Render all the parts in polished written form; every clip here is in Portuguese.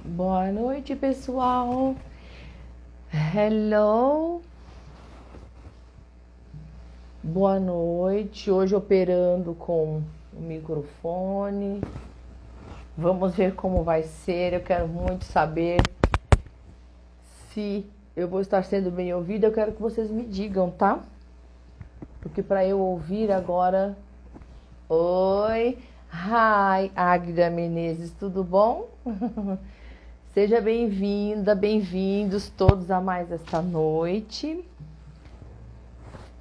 Boa noite, pessoal. Hello. Boa noite. Hoje operando com o microfone. Vamos ver como vai ser. Eu quero muito saber se eu vou estar sendo bem ouvida. Eu quero que vocês me digam, tá? Porque para eu ouvir agora... Oi. Hi, Águida Menezes, tudo bom? Seja bem-vinda, bem-vindos todos a mais esta noite.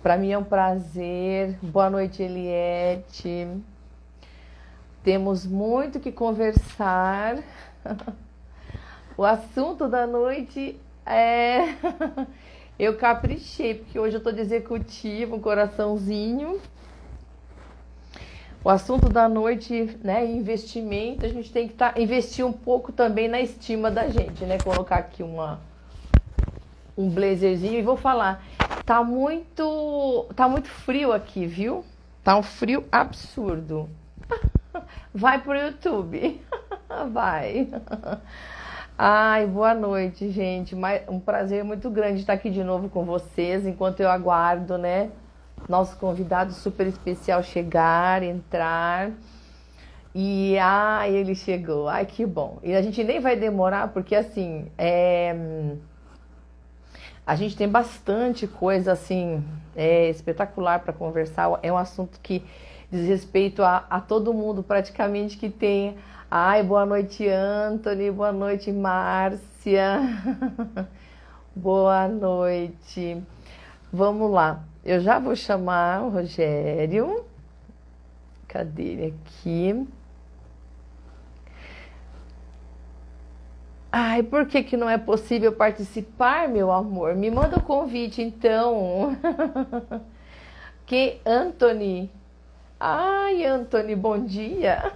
Para mim é um prazer. Boa noite, Eliette. Temos muito que conversar. O assunto da noite é... Eu caprichei, porque hoje eu tô de executivo, um coraçãozinho. O assunto da noite, né, investimento, a gente tem que investir um pouco também na estima da gente, né? Colocar aqui um blazerzinho e vou falar, tá muito frio aqui, viu? Tá um frio absurdo. Vai pro YouTube. Vai. Ai, boa noite, gente. Um prazer muito grande estar aqui de novo com vocês, enquanto eu aguardo, né? Nosso convidado super especial chegar, entrar. E ele chegou. Ai, que bom. E a gente nem vai demorar, porque assim, a gente tem bastante coisa assim, espetacular para conversar. É um assunto que diz respeito a todo mundo praticamente que tem. Ai, boa noite, Anthony. Boa noite, Márcia. Boa noite. Vamos lá. Eu já vou chamar o Rogério. Cadê ele aqui? Ai, por que não é possível participar, meu amor? Me manda o convite, então. Que Anthony? Ai, Anthony, bom dia.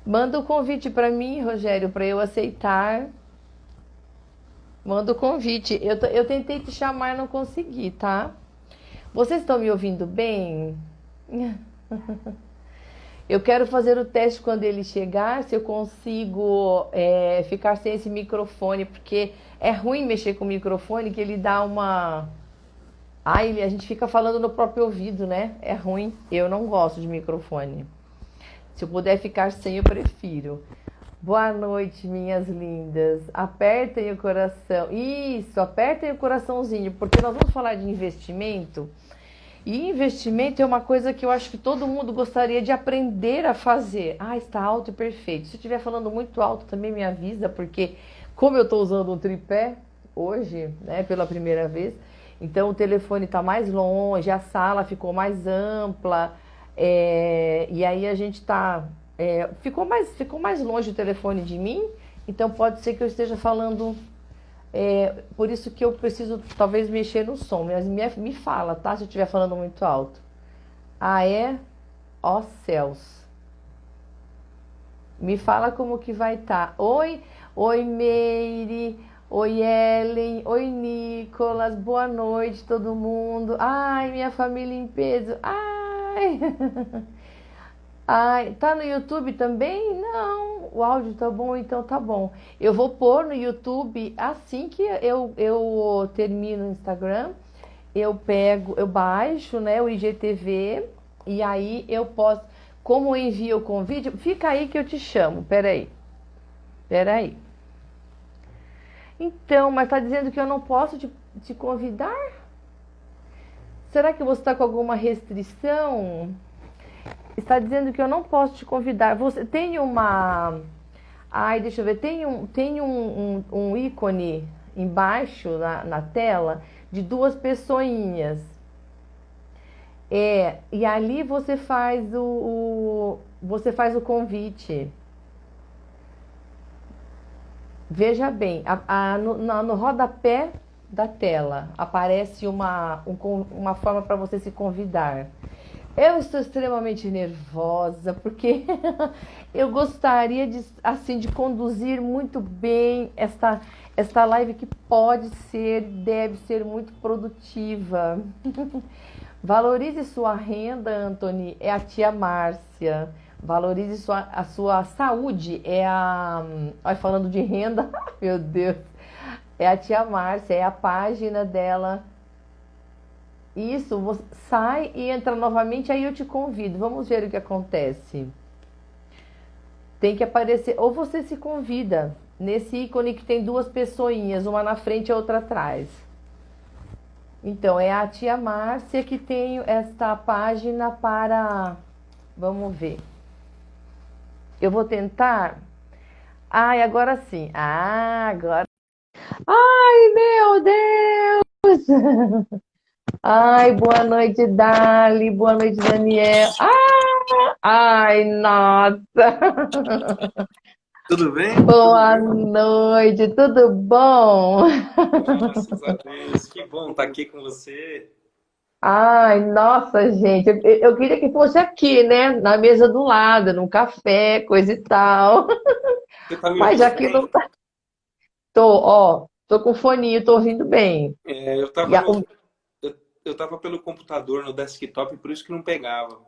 Manda o convite para mim, Rogério, para eu aceitar. Manda o convite. Eu tentei te chamar, não consegui, tá? Vocês estão me ouvindo bem? Eu quero fazer o teste quando ele chegar, se eu consigo ficar sem esse microfone, porque é ruim mexer com o microfone, que ele dá uma... a gente fica falando no próprio ouvido, né? É ruim. Eu não gosto de microfone. Se eu puder ficar sem, eu prefiro. Boa noite, minhas lindas. Apertem o coração. Isso, apertem o coraçãozinho, porque nós vamos falar de investimento. E investimento é uma coisa que eu acho que todo mundo gostaria de aprender a fazer. Está alto e perfeito. Se eu estiver falando muito alto, também me avisa, porque como eu estou usando um tripé hoje, né, pela primeira vez, então o telefone está mais longe, a sala ficou mais ampla, e aí a gente está... ficou mais longe o telefone de mim, então pode ser que eu esteja falando... por isso que eu preciso talvez mexer no som, mas me fala, tá? Se eu estiver falando muito alto. Ó céus. Me fala como que vai estar. Oi Meire, oi Ellen, oi Nicolas, boa noite todo mundo. Ai, minha família em peso. Tá no YouTube também? Não, o áudio tá bom, então tá bom. Eu vou pôr no YouTube assim que eu termino o Instagram, eu baixo, né, o IGTV, e aí eu posso, como eu envio o convite, fica aí que eu te chamo, peraí. Então, mas tá dizendo que eu não posso te convidar? Será que você tá com alguma restrição? Está dizendo que eu não posso te convidar. Você tem uma... deixa eu ver. Tem um ícone embaixo na tela de duas pessoinhas. E ali você faz você faz o convite. Veja bem, no rodapé da tela aparece uma forma para você se convidar. Eu estou extremamente nervosa porque eu gostaria de conduzir muito bem esta live que deve ser muito produtiva. Valorize sua renda, Anthony. É a tia Márcia. Valorize a sua saúde. É a. Olha, falando de renda, meu Deus. É a tia Márcia, é a página dela. Isso, você sai e entra novamente, aí eu te convido. Vamos ver o que acontece. Tem que aparecer, ou você se convida nesse ícone que tem duas pessoinhas, uma na frente e a outra atrás. Então, é a tia Márcia que tem esta página para. Vamos ver. Eu vou tentar. Ai, agora sim. Ah, agora. Ai, meu Deus! Ai, boa noite, Dali. Boa noite, Daniel. Ai, nossa! Tudo bem? Boa noite, tudo bom? Graças a Deus. Que bom estar aqui com você. Ai, nossa, gente, eu queria que fosse aqui, né? Na mesa do lado, num café, coisa e tal. Você está me Mas ouvindo aqui não bem? tá. Tô, ó, tô com foninho, tô ouvindo bem. É, eu E estava eu tava pelo computador no desktop, por isso que não pegava.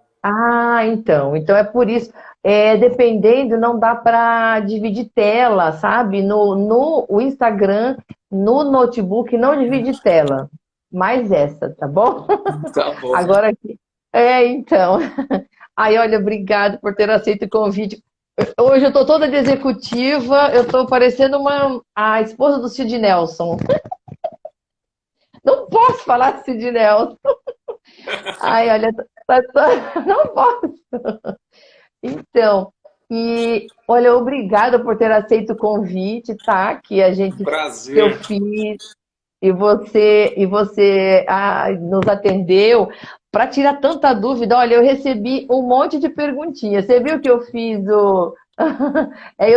então é por isso. É, dependendo, não dá para dividir tela, sabe? No o Instagram, no notebook, não divide tela. Mais essa, tá bom? Tá bom. Agora aqui. Então. Aí, olha, obrigado por ter aceito o convite. Hoje eu tô toda de executiva, eu tô parecendo a esposa do Sid Nelson. Não posso falar de Sid Nelson. Ai, olha, não posso. Então, e olha, obrigada por ter aceito o convite, tá? Que eu Prazer. fiz e você nos atendeu para tirar tanta dúvida. Olha, eu recebi um monte de perguntinhas. Você viu que eu fiz o é,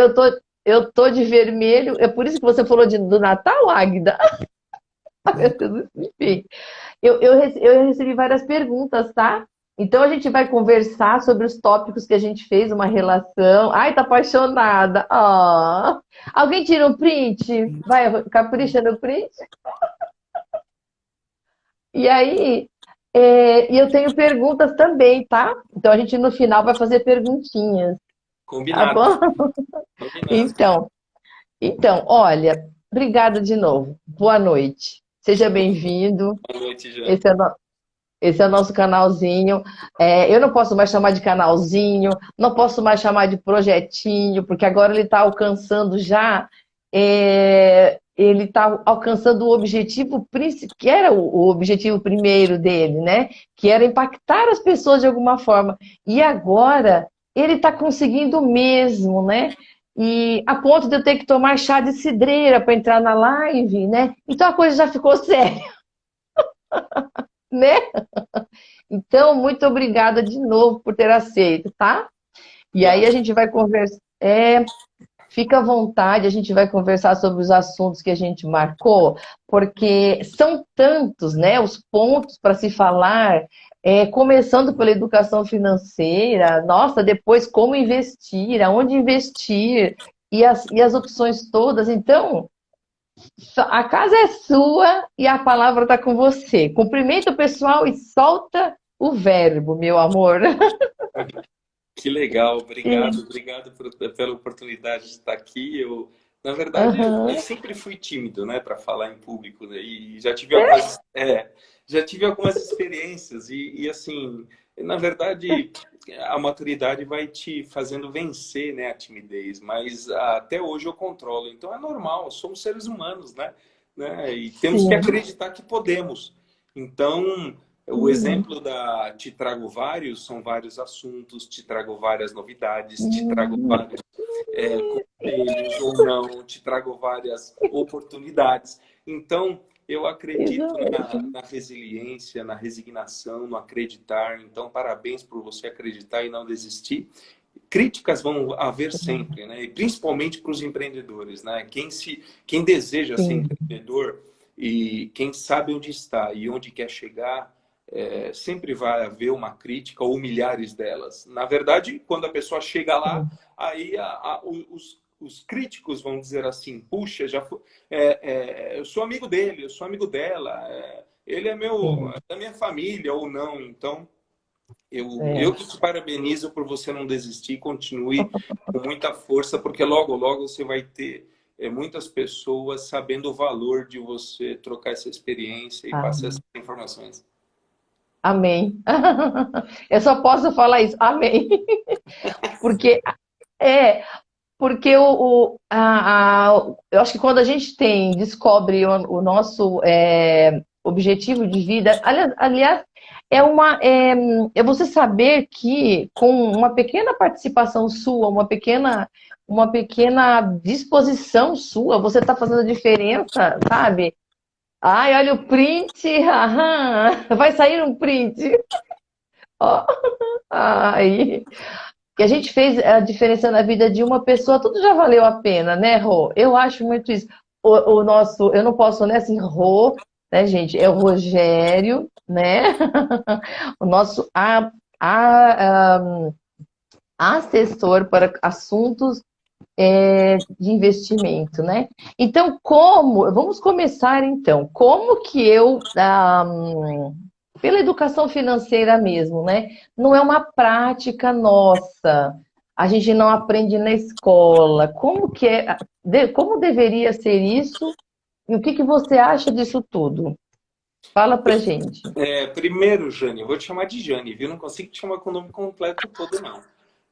eu tô de vermelho. É por isso que você falou do Natal, Águida? Meu Deus, enfim. Eu recebi várias perguntas, tá? Então a gente vai conversar sobre os tópicos que a gente fez, uma relação. Ai, tá apaixonada. Ah. Alguém tira um print? Vai, capricha no print? E aí, e eu tenho perguntas também, tá? Então a gente no final vai fazer perguntinhas, tá Combinado. bom? Combinado. Então, olha, obrigada de novo. Boa noite. Seja bem-vindo. Boa noite, Jana. Esse é, esse é o nosso canalzinho. Eu não posso mais chamar de canalzinho, não posso mais chamar de projetinho, porque agora ele está alcançando já. Ele está alcançando o objetivo principal, que era o objetivo primeiro dele, né? Que era impactar as pessoas de alguma forma. E agora ele está conseguindo mesmo, né? E a ponto de eu ter que tomar chá de cidreira para entrar na live, né? Então a coisa já ficou séria, né? Então, muito obrigada de novo por ter aceito, tá? E aí a Prazer. gente vai conversar. Fica à vontade, a gente vai conversar sobre os assuntos que a gente marcou, porque são tantos, né, os pontos para se falar, começando pela educação financeira, nossa, depois como investir, aonde investir, e as opções todas. Então, a casa é sua e a palavra está com você. Cumprimenta o pessoal e solta o verbo, meu amor. Que legal. Sim. Obrigado. Obrigado pela oportunidade de estar aqui. Na verdade, eu Aham. sempre fui tímido, né, para falar em público, né, e já tive algumas experiências assim, na verdade, a maturidade vai te fazendo vencer, né, a timidez, mas até hoje eu controlo. Então é normal, somos seres humanos, né, e temos que Sim. acreditar que podemos. Então, o Uhum. exemplo da Te Trago Vários são vários assuntos, te trago várias novidades, te trago Uhum. vários conselhos ou não, te trago várias oportunidades. Então, eu Isso acredito mesmo. na resiliência, na resignação, no acreditar. Então, parabéns por você acreditar e não desistir. Críticas vão haver sempre, né? E principalmente para os empreendedores, né? Quem deseja ser Sim. empreendedor e quem sabe onde está e onde quer chegar, sempre vai haver uma crítica ou milhares delas. Na verdade, quando a pessoa chega lá, Sim. aí os críticos vão dizer assim: puxa, eu sou amigo dele, eu sou amigo dela, ele é Sim. da minha família ou não. Então, Eu que te parabenizo por você não desistir, continue com muita força, porque logo, logo você vai ter muitas pessoas sabendo o valor de você trocar essa experiência e passar essas informações. Amém. Eu só posso falar isso. Amém. Porque é, porque eu acho que quando a gente descobre o nosso objetivo de vida, aliás, é você saber que com uma pequena participação sua, uma pequena disposição sua, você está fazendo a diferença, sabe? Ai, olha o print, aham, vai sair um print. Ó, ai, que a gente fez a diferença na vida de uma pessoa, tudo já valeu a pena, né, Rô? Eu acho muito isso. O nosso, eu não posso, né, assim, Rô, né, gente? É o Rogério, né? O nosso a- assessor para assuntos de investimento, né? Então, vamos começar então, como que pela educação financeira mesmo, né? Não é uma prática nossa, a gente não aprende na escola, como deveria ser isso? E o que que você acha disso tudo? Fala pra gente. Primeiro, Jane, eu vou te chamar de Jane, viu? Não consigo te chamar com o nome completo todo, não.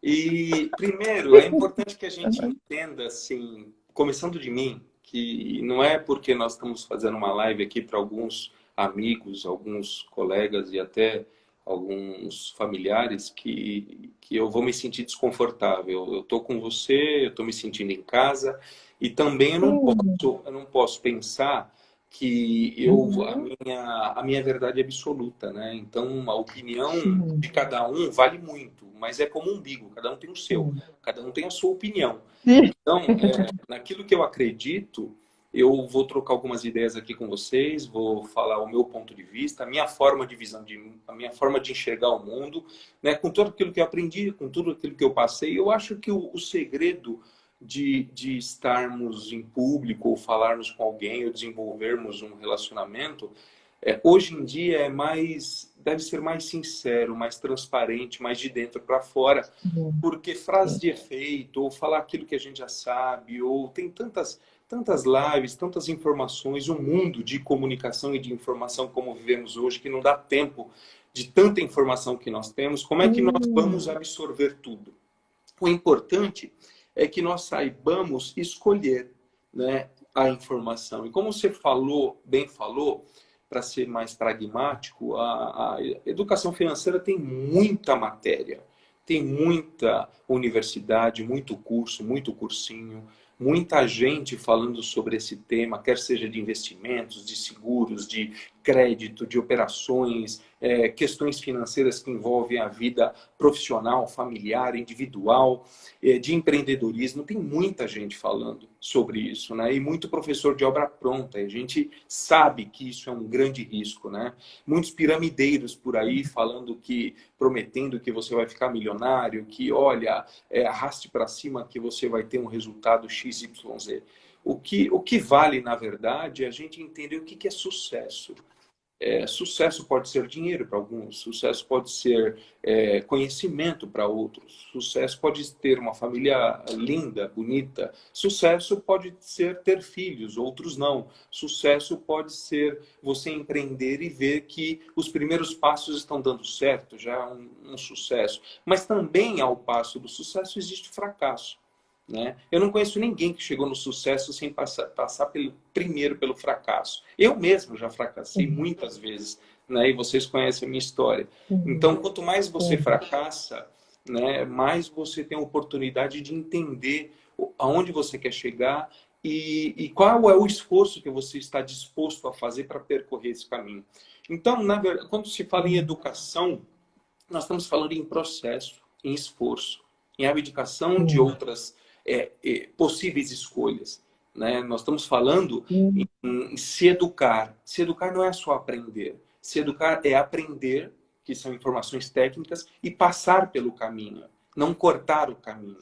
E, primeiro, é importante que a gente entenda, assim, começando de mim, que não é porque nós estamos fazendo uma live aqui para alguns amigos, alguns colegas e até alguns familiares que eu vou me sentir desconfortável. Eu estou com você, eu estou me sentindo em casa e também Sim. eu não posso pensar que Uhum. a minha verdade é absoluta, né? Então, a opinião Sim, de cada um vale muito, mas é como um umbigo, cada um tem o seu, sim. cada um tem a sua opinião. Sim. Então, naquilo que eu acredito, eu vou trocar algumas ideias aqui com vocês, vou falar o meu ponto de vista, a minha forma de visão, a minha forma de enxergar o mundo, né? Com tudo aquilo que eu aprendi, com tudo aquilo que eu passei. Eu acho que o segredo de estarmos em público ou falarmos com alguém ou desenvolvermos um relacionamento, hoje em dia deve ser mais sincero, mais transparente, mais de dentro para fora, Sim, porque frase sim. de efeito, ou falar aquilo que a gente já sabe, ou tem tantas lives, tantas informações, um mundo de comunicação e de informação como vivemos hoje, que não dá tempo de tanta informação que nós temos. Como é que nós vamos absorver tudo? O importante é que nós saibamos escolher, né, a informação. E como você falou, bem falou, para ser mais pragmático, a educação financeira tem muita matéria, tem muita universidade, muito curso, muito cursinho, muita gente falando sobre esse tema, quer seja de investimentos, de seguros, de crédito, de operações, questões financeiras que envolvem a vida profissional, familiar, individual, de empreendedorismo. Tem muita gente falando sobre isso, né? E muito professor de obra pronta. E a gente sabe que isso é um grande risco, né? Muitos piramideiros por aí falando prometendo que você vai ficar milionário, que olha, arraste para cima que você vai ter um resultado XYZ. O que vale, na verdade, é a gente entender o que é sucesso. Sucesso pode ser dinheiro para alguns, sucesso pode ser conhecimento para outros, sucesso pode ter uma família linda, bonita, sucesso pode ser ter filhos, outros não. Sucesso pode ser você empreender e ver que os primeiros passos estão dando certo, já é um sucesso. Mas também ao passo do sucesso existe fracasso. Né? Eu não conheço ninguém que chegou no sucesso sem passar primeiro pelo fracasso. Eu mesmo já fracassei Sim, muitas vezes, né? E vocês conhecem a minha história. sim, Então, quanto mais você sim. fracassa, né, mais você tem a oportunidade de entender aonde você quer chegar e qual é o esforço que você está disposto a fazer para percorrer esse caminho. Então, na verdade, quando se fala em educação, nós estamos falando em processo, em esforço, em abdicação de Sim, outras possíveis escolhas. Né? Nós estamos falando sim. em se educar. Se educar não é só aprender. Se educar é aprender, que são informações técnicas, e passar pelo caminho, não cortar o caminho.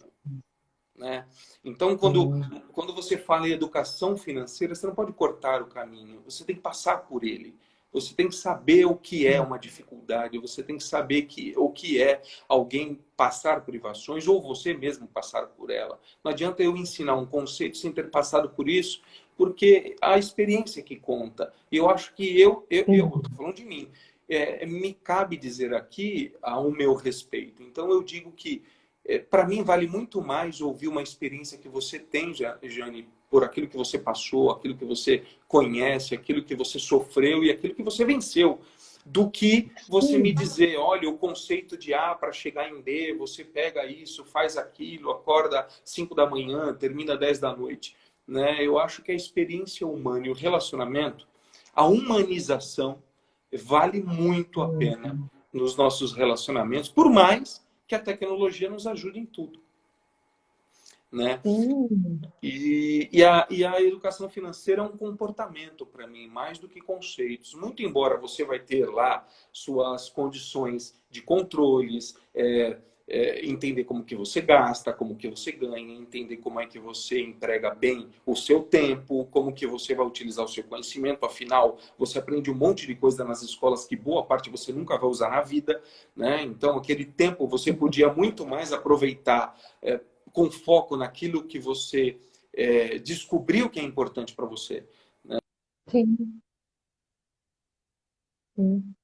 Né? Então, Sim. quando você fala em educação financeira, você não pode cortar o caminho, você tem que passar por ele. Você tem que saber o que é uma dificuldade, você tem que saber o que é alguém passar privações ou você mesmo passar por ela. Não adianta eu ensinar um conceito sem ter passado por isso, porque a experiência que conta. E eu acho que eu estou falando de mim, me cabe dizer aqui ao meu respeito. Então eu digo que para mim vale muito mais ouvir uma experiência que você tem, Jane, por aquilo que você passou, aquilo que você conhece, aquilo que você sofreu e aquilo que você venceu, do que você me dizer, olha, o conceito de A para chegar em B, você pega isso, faz aquilo, acorda 5 da manhã, termina 10 da noite. Né? Eu acho que a experiência humana e o relacionamento, a humanização, vale muito a pena nos nossos relacionamentos, por mais que a tecnologia nos ajude em tudo. Né? E a educação financeira é um comportamento para mim, mais do que conceitos. Muito embora você vai ter lá suas condições de controles, entender como que você gasta, como que você ganha, entender como é que você emprega bem o seu tempo, como que você vai utilizar o seu conhecimento. Afinal, você aprende um monte de coisa nas escolas que boa parte você nunca vai usar na vida. Né? Então, aquele tempo você podia muito mais aproveitar com foco naquilo que você descobriu que é importante para você. Né? Sim. Sim.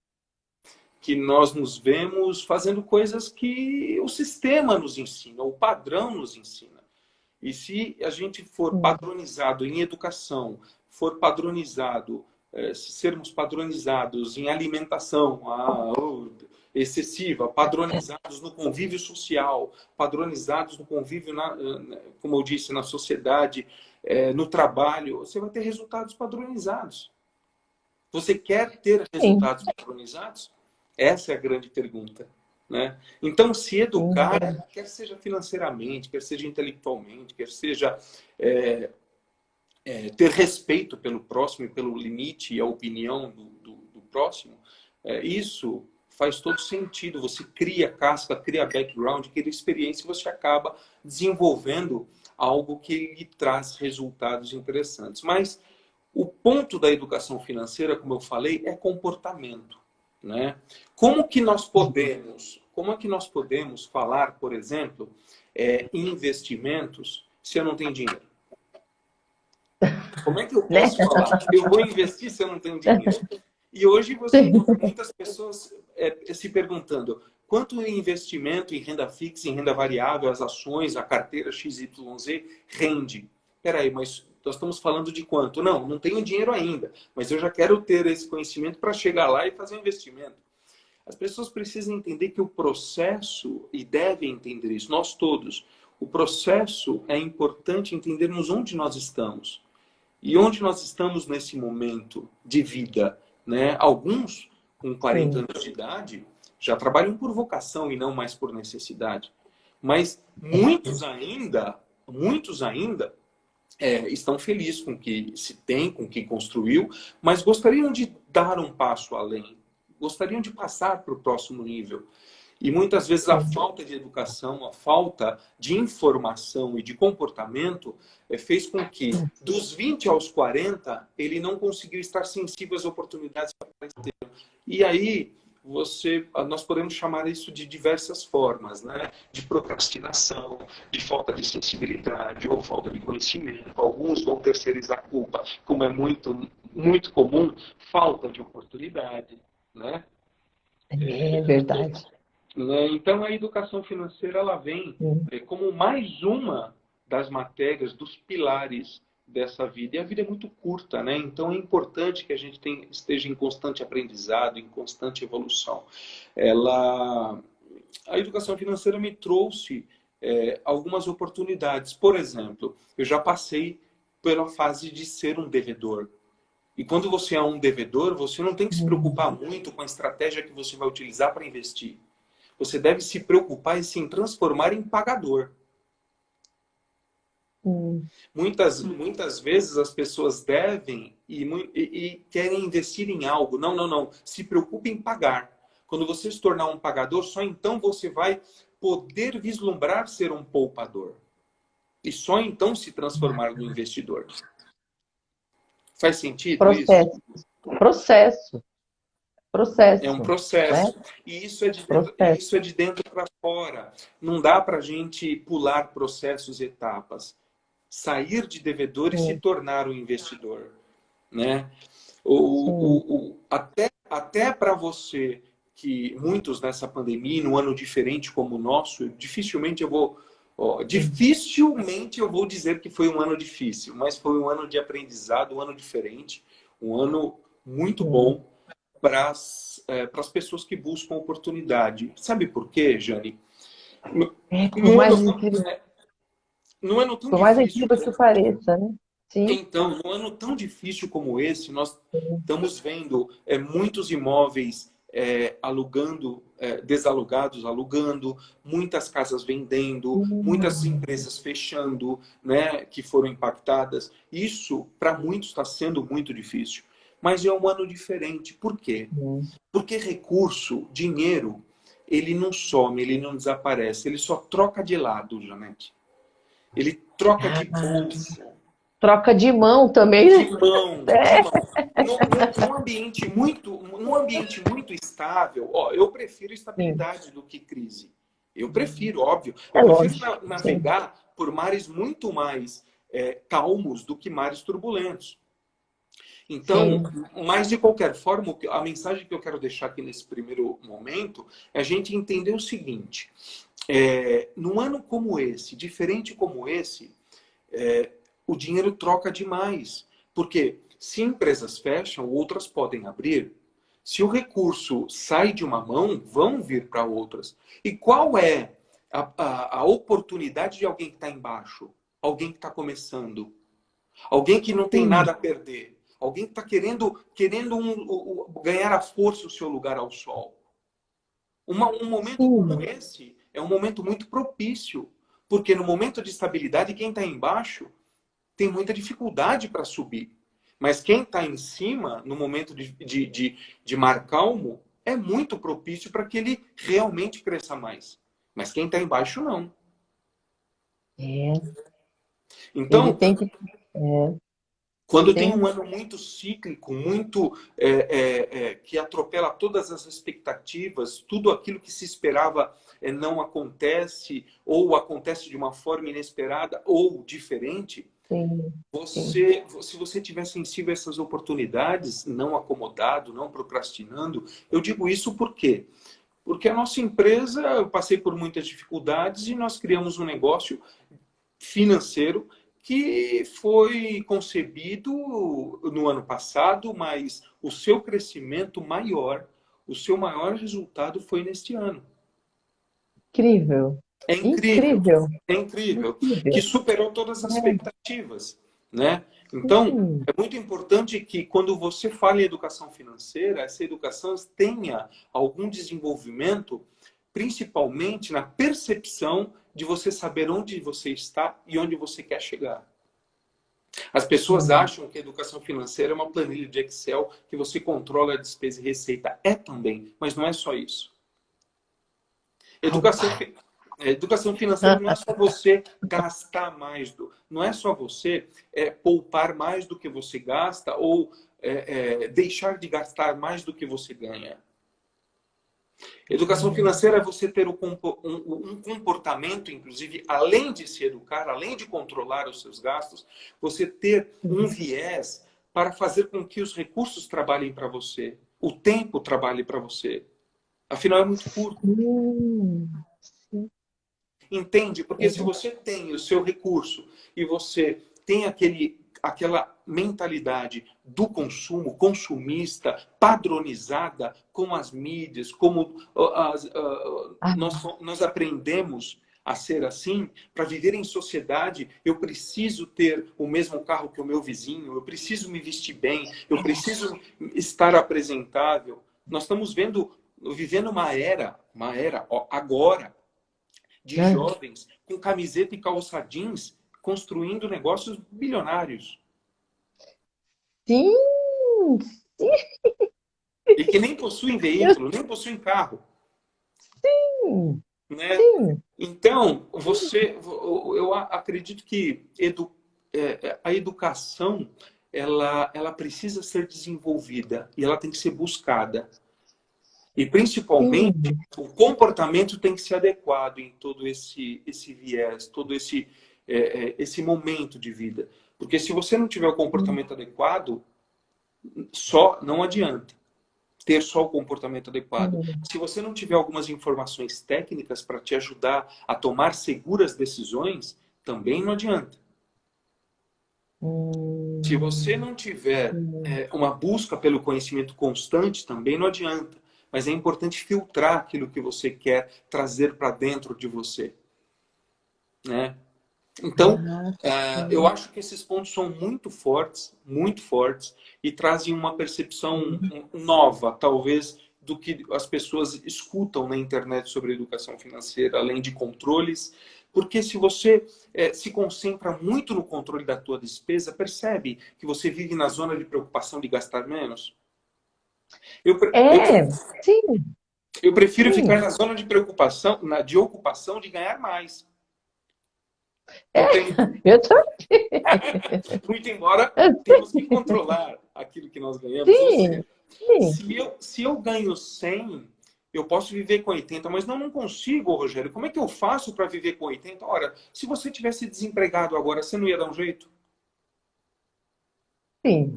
Que nós nos vemos fazendo coisas que o sistema nos ensina, o padrão nos ensina. E se a gente for padronizado em educação, for padronizado, se sermos padronizados em alimentação excessiva, padronizados no convívio social, padronizados no convívio, como eu disse, na sociedade, no trabalho, você vai ter resultados padronizados. Você quer ter resultados padronizados? Essa é a grande pergunta. Né? Então, se educar, quer seja financeiramente, quer seja intelectualmente, quer seja ter respeito pelo próximo e pelo limite e a opinião do próximo, isso faz todo sentido. Você cria casca, cria background, cria experiência e você acaba desenvolvendo algo que lhe traz resultados interessantes. Mas o ponto da educação financeira, como eu falei, é comportamento. Né? Como é que nós podemos falar, por exemplo, em investimentos se eu não tenho dinheiro? Como é que eu posso falar? Eu vou investir se eu não tenho dinheiro? E hoje você encontra muitas pessoas se perguntando quanto investimento em renda fixa, em renda variável, as ações, a carteira XYZ rende? Peraí, mas nós estamos falando de quanto? Não tenho dinheiro ainda, mas eu já quero ter esse conhecimento para chegar lá e fazer um investimento. As pessoas precisam entender que o processo, e devem entender isso, nós todos, o processo é importante entendermos onde nós estamos. E onde nós estamos nesse momento de vida. Né? Alguns, com 40 anos de idade, já trabalham por vocação e não mais por necessidade. Mas muitos ainda estão felizes com o que se tem, com o que construiu, mas gostariam de dar um passo além. Gostariam de passar para o próximo nível. E muitas vezes a falta de educação, a falta de informação e de comportamento fez com que, dos 20 aos 40, ele não conseguiu estar sensível às oportunidades que apareceram. E aí, nós podemos chamar isso de diversas formas, né? De procrastinação, de falta de sensibilidade ou falta de conhecimento. Alguns vão terceirizar a culpa, como é muito, muito comum, falta de oportunidade, né? É verdade. Então, a educação financeira ela vem como mais uma das matérias, dos pilares dessa vida. E a vida é muito curta, né? Então, é importante que a gente esteja em constante aprendizado, em constante evolução. A educação financeira me trouxe algumas oportunidades. Por exemplo, eu já passei pela fase de ser um devedor. E quando você é um devedor, você não tem que se preocupar muito com a estratégia que você vai utilizar para investir. Você deve se preocupar em se transformar em pagador. Muitas vezes as pessoas devem e querem investir em algo. Não. Se preocupe em pagar. Quando você se tornar um pagador, só então você vai poder vislumbrar ser um poupador. E só então se transformar no investidor. Faz sentido isso? Processo. É um processo, né? processo. E Processo. isso é de dentro para fora. Não dá para a gente pular processos e etapas. Sair de devedor e se Sim, tornar um investidor, né? sim. Até para você, que muitos nessa pandemia, num ano diferente como o nosso, Sim. dificilmente eu vou dizer que foi um ano difícil, mas foi um ano de aprendizado, um ano diferente, um ano muito Sim. bom para as pessoas que buscam oportunidade. Sabe por quê, Jane? No, É, no ano, no ano tão por mais difícil, incrível que pareça, né? Sim. então, num ano tão difícil como esse, nós estamos vendo muitos imóveis alugando, desalugados alugando, muitas casas vendendo, muitas Hum, empresas fechando, né, que foram impactadas. Isso, para muitos, está sendo muito difícil. Mas é um ano diferente. Por quê? sim. Porque recurso, dinheiro, ele não some, ele não desaparece, ele só troca de lado, Janete. Ele troca de Ah, bolsa. troca de mão também, De né? mão, de É, mão. Num ambiente muito estável, ó, eu prefiro sim. estabilidade do que crise. Eu prefiro, óbvio. Eu É prefiro lógico. Sim. navegar por mares muito mais calmos do que mares turbulentos. Então, Sim. mas de qualquer forma, a mensagem que eu quero deixar aqui nesse primeiro momento é a gente entender o seguinte: num ano como esse, diferente como esse, o dinheiro troca demais. Porque se empresas fecham, outras podem abrir. Se o recurso sai de uma mão, vão vir para outras. E qual é a oportunidade de alguém que está embaixo? Alguém que está começando? Alguém que não tem Sim. nada a perder? Alguém que está querendo ganhar a força o seu lugar ao sol? Um momento como Sim. esse é um momento muito propício. Porque no momento de estabilidade, quem está embaixo tem muita dificuldade para subir. Mas quem está em cima, no momento de mar calmo, é muito propício para que ele realmente cresça mais. Mas quem está embaixo, não. É. Ele Então, tem que. É, quando tem um sim. ano muito cíclico, muito que atropela todas as expectativas, tudo aquilo que se esperava não acontece, ou acontece de uma forma inesperada ou diferente, Sim. Sim. se você tiver sensível a essas oportunidades, não acomodado, não procrastinando, eu digo isso por quê? Porque a nossa empresa, eu passei por muitas dificuldades e nós criamos um negócio financeiro que foi concebido no ano passado, mas o seu crescimento maior, o seu maior resultado foi neste ano. Incrível. É incrível, Incrível. é incrível, que Incrível. superou todas as É, expectativas, né? Então, sim. é muito importante que quando você fala em educação financeira, essa educação tenha algum desenvolvimento, principalmente na percepção de você saber onde você está e onde você quer chegar. As pessoas Sim. acham que a educação financeira é uma planilha de Excel que você controla a despesa e receita. É também, mas não é só isso. Educação, Rapaz. educação financeira não é só você gastar mais, não é só você poupar mais do que você gasta ou deixar de gastar mais do que você ganha. Educação financeira é você ter um comportamento, inclusive, além de se educar, além de controlar os seus gastos, você ter um viés para fazer com que os recursos trabalhem para você, o tempo trabalhe para você. Afinal, é muito curto. Sim. Entende? Porque se É. você tem o seu recurso e você tem aquela mentalidade do consumo, consumista, padronizada com as mídias, como Ah, nós aprendemos a ser assim, para viver em sociedade, eu preciso ter o mesmo carro que o meu vizinho, eu preciso me vestir bem, eu preciso estar apresentável. Nós estamos vivendo uma era, ó, agora, de né? jovens com camiseta e calça jeans construindo negócios bilionários. Sim, sim, E que nem possuem veículo, nem possuem carro. sim, Né? sim. Então, eu acredito que a educação ela precisa ser desenvolvida e ela tem que ser buscada. E, principalmente, sim. o comportamento tem que ser adequado em todo esse viés, todo esse momento de vida. Porque se você não tiver o comportamento adequado, só não adianta ter só o comportamento adequado. Sim. Se você não tiver algumas informações técnicas para te ajudar a tomar seguras decisões, também não adianta. Se você Hum, não tiver sim. uma busca pelo conhecimento constante, também não adianta. Mas é importante filtrar aquilo que você quer trazer para dentro de você, né? Então, Ah, eu sim. acho que esses pontos são muito fortes, e trazem uma percepção nova, talvez, do que as pessoas escutam na internet sobre educação financeira, além de controles. Porque se você se concentra muito no controle da tua despesa, percebe que você vive na zona de preocupação de gastar menos? Eu, pre- eu, É, sim, eu prefiro ficar sim. na zona de preocupação, de ocupação de ganhar mais. É, Entende? eu também. Muito embora temos que controlar aquilo que nós ganhamos. Ou Sim, seja, sim, se eu ganho 100, eu posso viver com 80, mas não consigo, Rogério. Como é que eu faço para viver com 80? Ora, se você tivesse desempregado agora, você não ia dar um jeito? sim,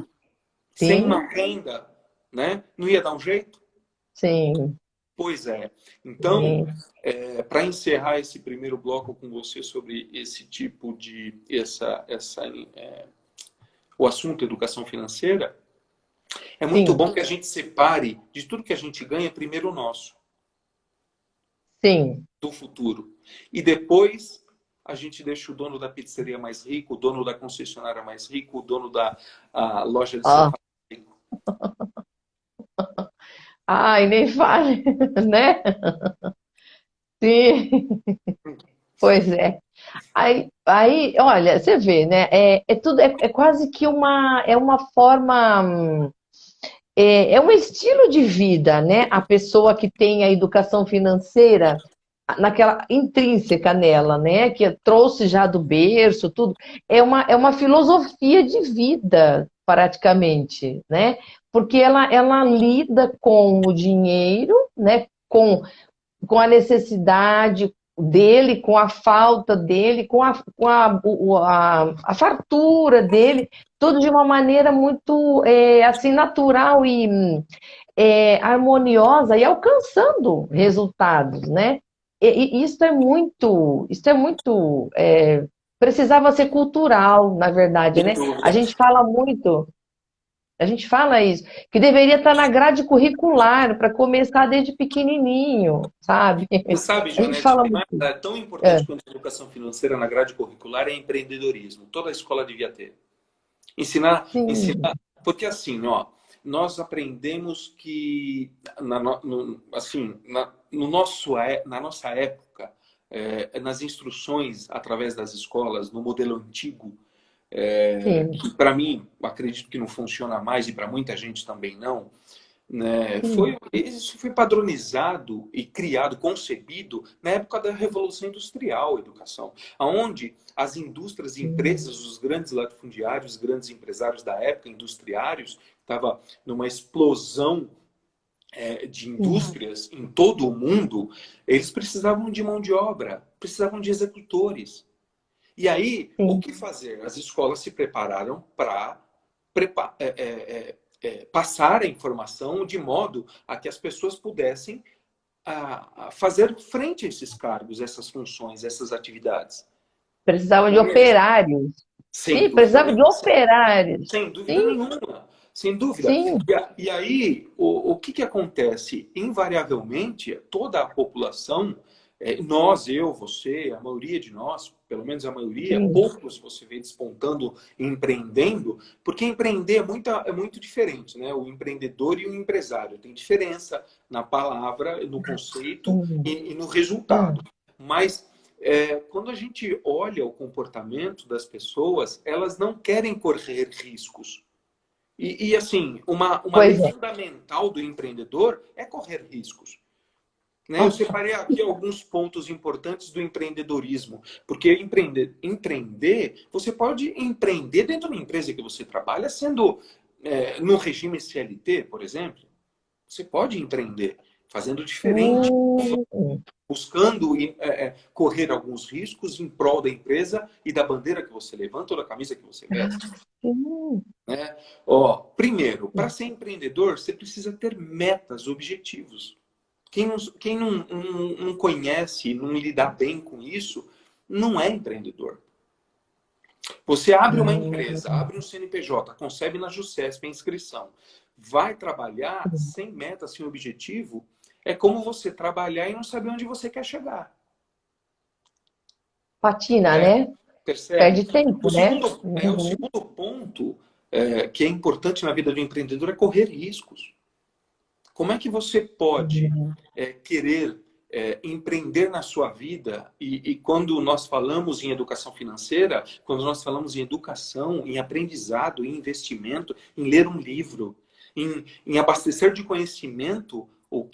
Sem uma sim, renda, né? Não ia dar um jeito? sim, Pois é. Então, sim, para encerrar esse primeiro bloco com você sobre esse tipo de o assunto educação financeira, é muito sim, bom que a gente separe de tudo que a gente ganha primeiro o nosso, sim. do futuro. E depois a gente deixa o dono da pizzaria mais rico, o dono da concessionária mais rico, o dono da loja de Ó, sofá mais rico. ai, nem fale, né? Sim, pois é. Olha, você vê, né? É quase que é uma forma, é um estilo de vida, né? A pessoa que tem a educação financeira naquela intrínseca nela, né? Que trouxe já do berço, tudo. É uma filosofia de vida, praticamente, né? Porque ela lida com o dinheiro, né? Com a necessidade dele, com a falta dele, a fartura dele, tudo de uma maneira muito assim natural e harmoniosa e alcançando resultados, né? E isso é muito precisava ser cultural, na verdade, Sem né? dúvida. A gente fala isso, que deveria estar na grade curricular para começar desde pequenininho, sabe? Você sabe, A gente Janete, fala que muito. tão É, importante quanto a educação financeira na grade curricular é empreendedorismo. Toda escola devia ter. Ensinar, sim, porque assim, ó, nós aprendemos que assim, no nosso, na nossa época, nas instruções através das escolas, no modelo antigo, sim, que para mim, acredito que não funciona mais e para muita gente também não, né? sim, Isso foi padronizado e criado, concebido na época da Revolução Industrial, a educação, aonde as indústrias, sim, empresas, os grandes latifundiários, os grandes empresários da época, industriários, estava numa explosão de sim, indústrias em todo o mundo, eles precisavam de mão de obra, precisavam de executores. E aí, o sim. que fazer? As escolas se prepararam para passar a informação de modo a que as pessoas pudessem a fazer frente a esses cargos, essas funções, essas atividades. Precisava de Não é mesmo? operários. Sem Sim, dúvida precisava de nenhuma. operários. Sem dúvida Sim, nenhuma. Sem dúvida. sim, E aí, o que acontece? Invariavelmente, toda a população, nós, eu, você, a maioria de nós, pelo menos a maioria, sim, poucos você vê despontando, empreendendo, porque empreender é muito diferente, né? O empreendedor e o empresário. Tem diferença na palavra, no conceito sim, e no resultado. sim. Mas quando a gente olha o comportamento das pessoas, elas não querem correr riscos. Assim, uma lei Pois é. fundamental do empreendedor é correr riscos. Né? Eu Ó, separei aqui alguns pontos importantes do empreendedorismo, porque empreender, você pode empreender dentro da empresa que você trabalha, sendo no regime CLT, por exemplo, você pode empreender. fazendo diferente, buscando correr alguns riscos em prol da empresa e da bandeira que você levanta ou da camisa que você veste. Né? Ó, primeiro, para ser empreendedor, você precisa ter metas, objetivos. Quem não conhece, não lidar bem com isso, não é empreendedor. Você abre uma empresa, abre um CNPJ, concebe na JUSESP a inscrição, vai trabalhar sem meta, sem objetivo, é como você trabalhar e não saber onde você quer chegar. Patina, né? Percebe? Perde tempo, né? O segundo ponto que é importante na vida do empreendedor é correr riscos. Como é que você pode querer empreender na sua vida e quando nós falamos em educação financeira, quando nós falamos em educação, em aprendizado, em investimento, em ler um livro, em abastecer de conhecimento o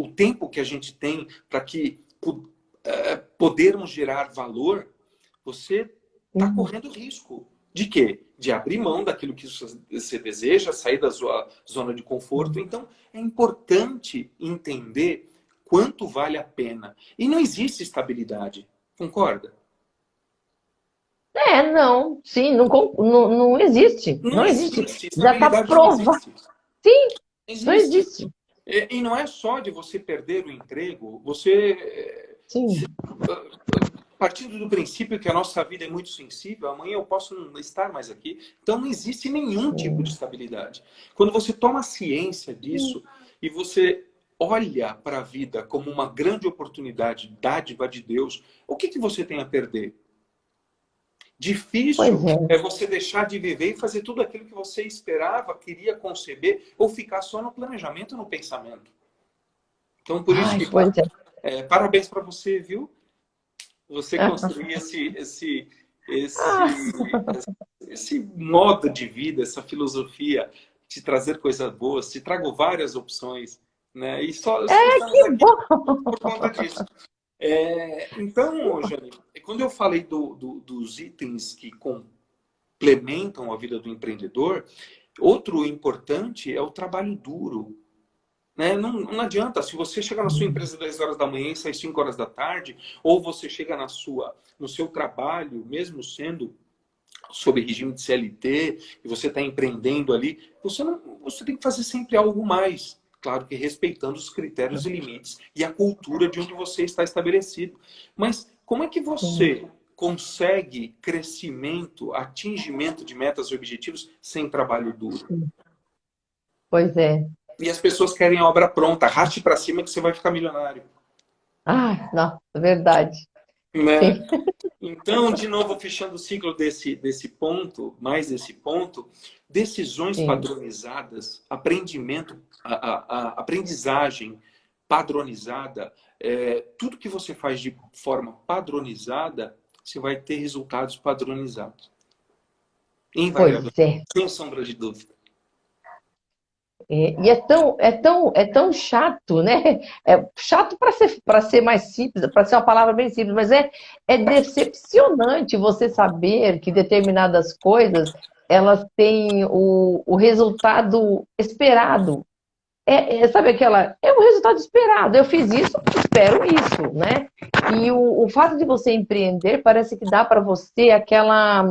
tempo que a gente tem para que podermos gerar valor, você está correndo risco. De quê? De abrir mão daquilo que você deseja, sair da sua zona de conforto. Então, é importante entender quanto vale a pena. E não existe estabilidade. Concorda? Não. Sim, não existe. Não Não existe. existe. Já está Estabilidade não provado. existe. Sim, não Existe. existe. E não é só de você perder o emprego, você... Sim. Partindo do princípio que a nossa vida é muito sensível, amanhã eu posso não estar mais aqui. Então não existe nenhum tipo de estabilidade. Quando você toma ciência disso e você olha para a vida como uma grande oportunidade, dádiva de Deus, o que você tem a perder? Difícil é você deixar de viver e fazer tudo aquilo que você esperava, queria conceber, ou ficar só no planejamento, no pensamento. Então, por isso que parabéns para você, viu? Você construir esse modo de vida, essa filosofia, de trazer coisas boas, te trago várias opções, né? E só estamos aqui por conta disso. Então, Jane, quando eu falei dos itens que complementam a vida do empreendedor, outro importante é o trabalho duro. Né? Não adianta, se você chega na sua empresa às 10 horas da manhã e sai 5 horas da tarde, ou você chega no seu trabalho, mesmo sendo sob regime de CLT, e você está empreendendo ali, você tem que fazer sempre algo mais. Claro que respeitando os critérios e limites e a cultura de onde você está estabelecido. Mas como é que você consegue crescimento, atingimento de metas e objetivos sem trabalho duro? Pois é. E as pessoas querem a obra pronta. Arraste para cima que você vai ficar milionário. Ah, não, é verdade. Né? Então, de novo, fechando o ciclo desse ponto, mais desse ponto, decisões padronizadas, aprendizagem padronizada, tudo que você faz de forma padronizada, você vai ter resultados padronizados. Invariavelmente, sem sombra de dúvida. E é tão chato, né? É chato para ser mais simples, para ser uma palavra bem simples, mas é decepcionante você saber que determinadas coisas elas têm o resultado esperado. Sabe aquela? É o resultado esperado. Eu fiz isso, espero isso, né? E o fato de você empreender parece que dá para você aquela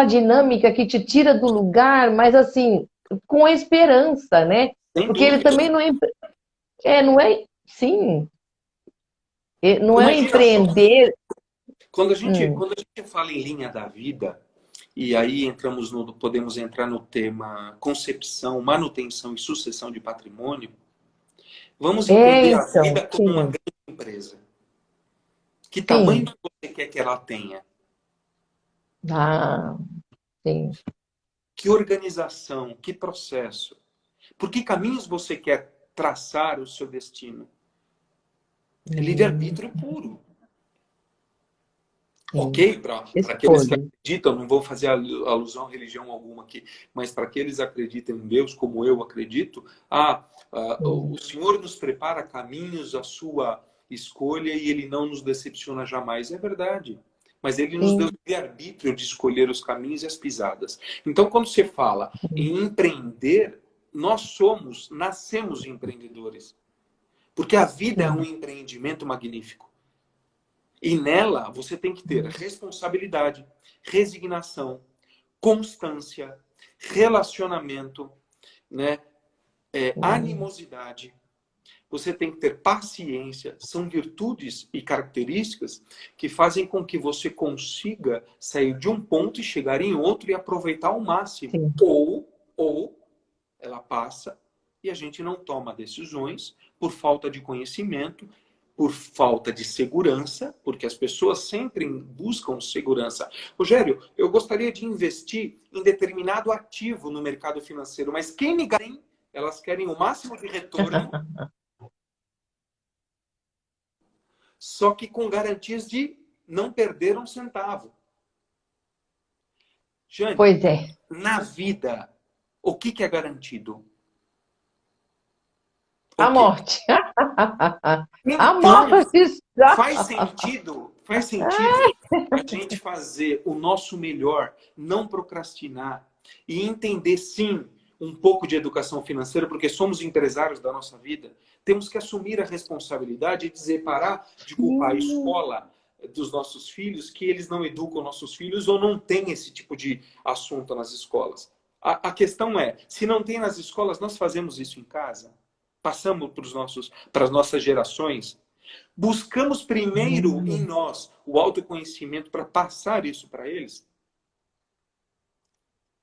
dinâmica que te tira do lugar, mas assim com esperança, né? Sem porque dúvida. ele também não é, sim, não é empreender. Quando a gente fala em linha da vida, e aí podemos entrar no tema concepção, manutenção e sucessão de patrimônio, vamos entender a vida como uma grande empresa. Que tamanho você quer que ela tenha? Sim. Que organização, que processo? Por que caminhos você quer traçar o seu destino? É livre-arbítrio puro. Ok? Para aqueles que acreditam, não vou fazer alusão a religião alguma aqui, mas para aqueles que acreditam em Deus, como eu acredito, o Senhor nos prepara caminhos à sua escolha e Ele não nos decepciona jamais. É verdade. Mas Ele nos deu o arbítrio de escolher os caminhos e as pisadas. Então, quando você fala em empreender, nascemos empreendedores. Porque a vida é um empreendimento magnífico. E nela você tem que ter responsabilidade, resignação, constância, relacionamento, né? Animosidade. Você tem que ter paciência. São virtudes e características que fazem com que você consiga sair de um ponto e chegar em outro e aproveitar ao máximo. Sim. Ou ela passa e a gente não toma decisões por falta de conhecimento, por falta de segurança, porque as pessoas sempre buscam segurança. Rogério, eu gostaria de investir em determinado ativo no mercado financeiro, mas quem me garante? Elas querem o máximo de retorno, só que com garantias de não perder um centavo. Jane, Pois é. na vida, o que é garantido? A Ok. morte. A Então, morte. faz sentido a gente fazer o nosso melhor, não procrastinar e entender, sim, um pouco de educação financeira, porque somos empresários da nossa vida. Temos que assumir a responsabilidade e dizer, parar de culpar a escola dos nossos filhos, que eles não educam nossos filhos ou não tem esse tipo de assunto nas escolas. A questão é, se não tem nas escolas, nós fazemos isso em casa? Passamos para as nossas gerações? Buscamos primeiro em nós o autoconhecimento para passar isso para eles?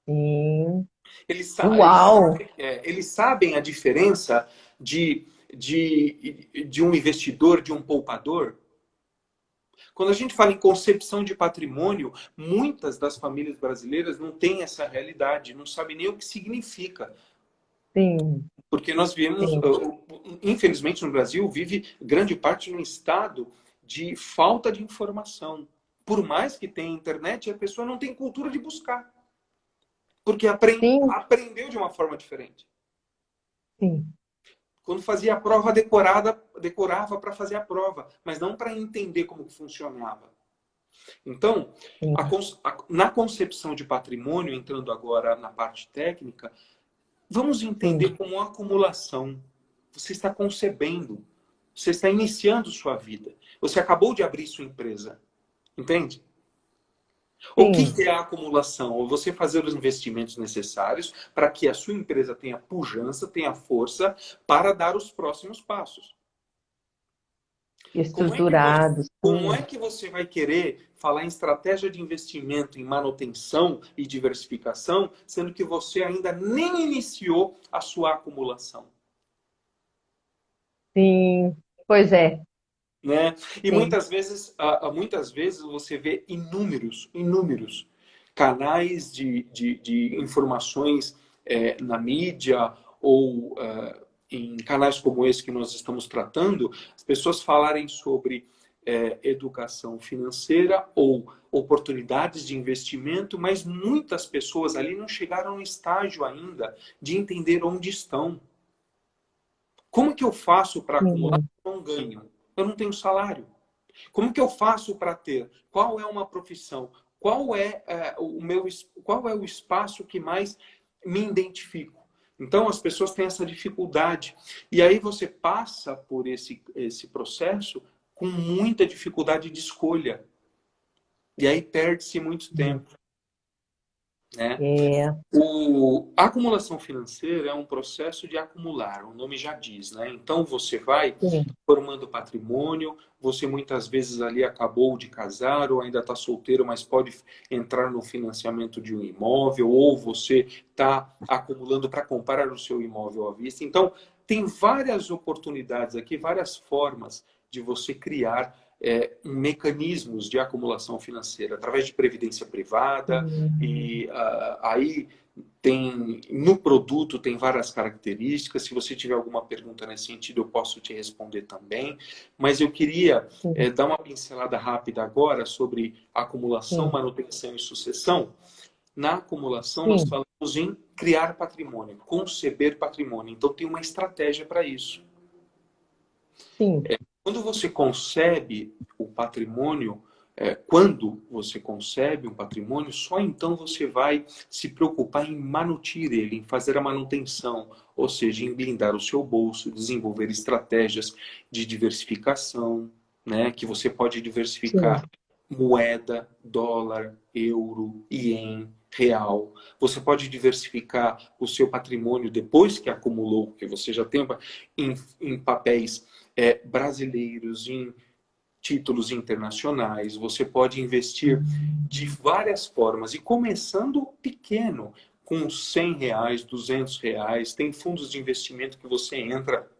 Sim. Eles, Uau! eles sabem a diferença de um investidor, de um poupador? Quando a gente fala em concepção de patrimônio, muitas das famílias brasileiras não têm essa realidade, não sabem nem o que significa. Sim. Porque nós vivemos, Sim. infelizmente no Brasil, vive grande parte num estado de falta de informação. Por mais que tenha internet, a pessoa não tem cultura de buscar. Porque Sim. aprendeu de uma forma diferente. Sim. Quando fazia a prova decorava para fazer a prova, mas não para entender como que funcionava. Então, Sim. na concepção de patrimônio, entrando agora na parte técnica, vamos entender como acumulação. Você está concebendo, você está iniciando sua vida. Você acabou de abrir sua empresa. Entende? O que é a acumulação? Você fazer os investimentos necessários para que a sua empresa tenha pujança, tenha força para dar os próximos passos. Estruturados. Como é que você vai querer falar em estratégia de investimento, em manutenção e diversificação, sendo que você ainda nem iniciou a sua acumulação? Sim. Pois é. Né? E Sim. muitas vezes você vê inúmeros canais de informações na mídia ou em canais como esse que nós estamos tratando, as pessoas falarem sobre educação financeira ou oportunidades de investimento, mas muitas pessoas ali não chegaram no estágio ainda de entender onde estão. Como que eu faço para acumular? Eu não ganho. Eu não tenho salário. Como que eu faço para ter? Qual é uma profissão? Qual é o espaço que mais me identifico? Então as pessoas têm essa dificuldade. E aí você passa por esse processo com muita dificuldade de escolha. E aí perde-se muito tempo. Né? A acumulação financeira é um processo de acumular, o nome já diz, né? Então você vai formando patrimônio, você muitas vezes ali acabou de casar ou ainda está solteiro, mas pode entrar no financiamento de um imóvel, ou você está acumulando para comprar o seu imóvel à vista. Então tem várias oportunidades aqui, várias formas de você criar mecanismos de acumulação financeira através de previdência privada e aí no produto tem várias características. Se você tiver alguma pergunta nesse sentido, eu posso te responder também. Mas eu queria dar uma pincelada rápida agora sobre acumulação, manutenção e sucessão. Na acumulação, nós falamos em criar patrimônio, conceber patrimônio. Então tem uma estratégia para isso. Quando você concebe o patrimônio, quando você concebe um patrimônio, só então você vai se preocupar em manuter ele, em fazer a manutenção, ou seja, em blindar o seu bolso, desenvolver estratégias de diversificação, né, que você pode diversificar Sim. moeda, dólar, euro, ien, real. Você pode diversificar o seu patrimônio depois que acumulou, que você já tem em papéis brasileiros, em títulos internacionais. Você pode investir de várias formas e começando pequeno, com R$ 100, R$ 200. Tem fundos de investimento que você entra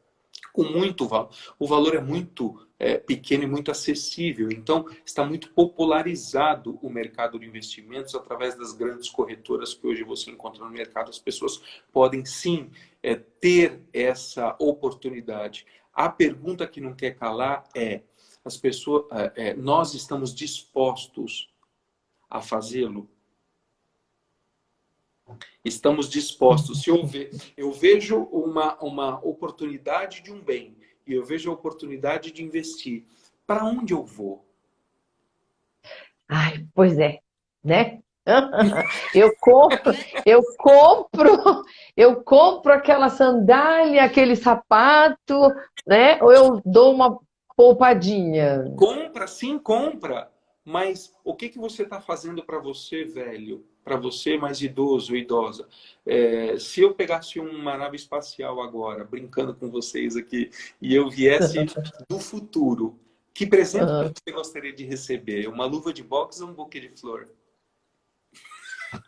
com muito valor. O valor é muito pequeno e muito acessível. Então, está muito popularizado o mercado de investimentos através das grandes corretoras que hoje você encontra no mercado. As pessoas podem, sim, ter essa oportunidade. A pergunta que não quer calar é: nós estamos dispostos a fazê-lo? Estamos dispostos. Se eu vejo uma oportunidade de um bem e eu vejo a oportunidade de investir, para onde eu vou? Ai, pois é, né? Eu compro, eu compro, eu compro aquela sandália, aquele sapato, né? Ou eu dou uma poupadinha. Compra, sim, compra. Mas o que que você está fazendo para você, velho? Para você mais idoso, idosa? Se eu pegasse uma nave espacial agora, brincando com vocês aqui, e eu viesse do futuro, que presente que você gostaria de receber? Uma luva de boxe ou um buquê de flor?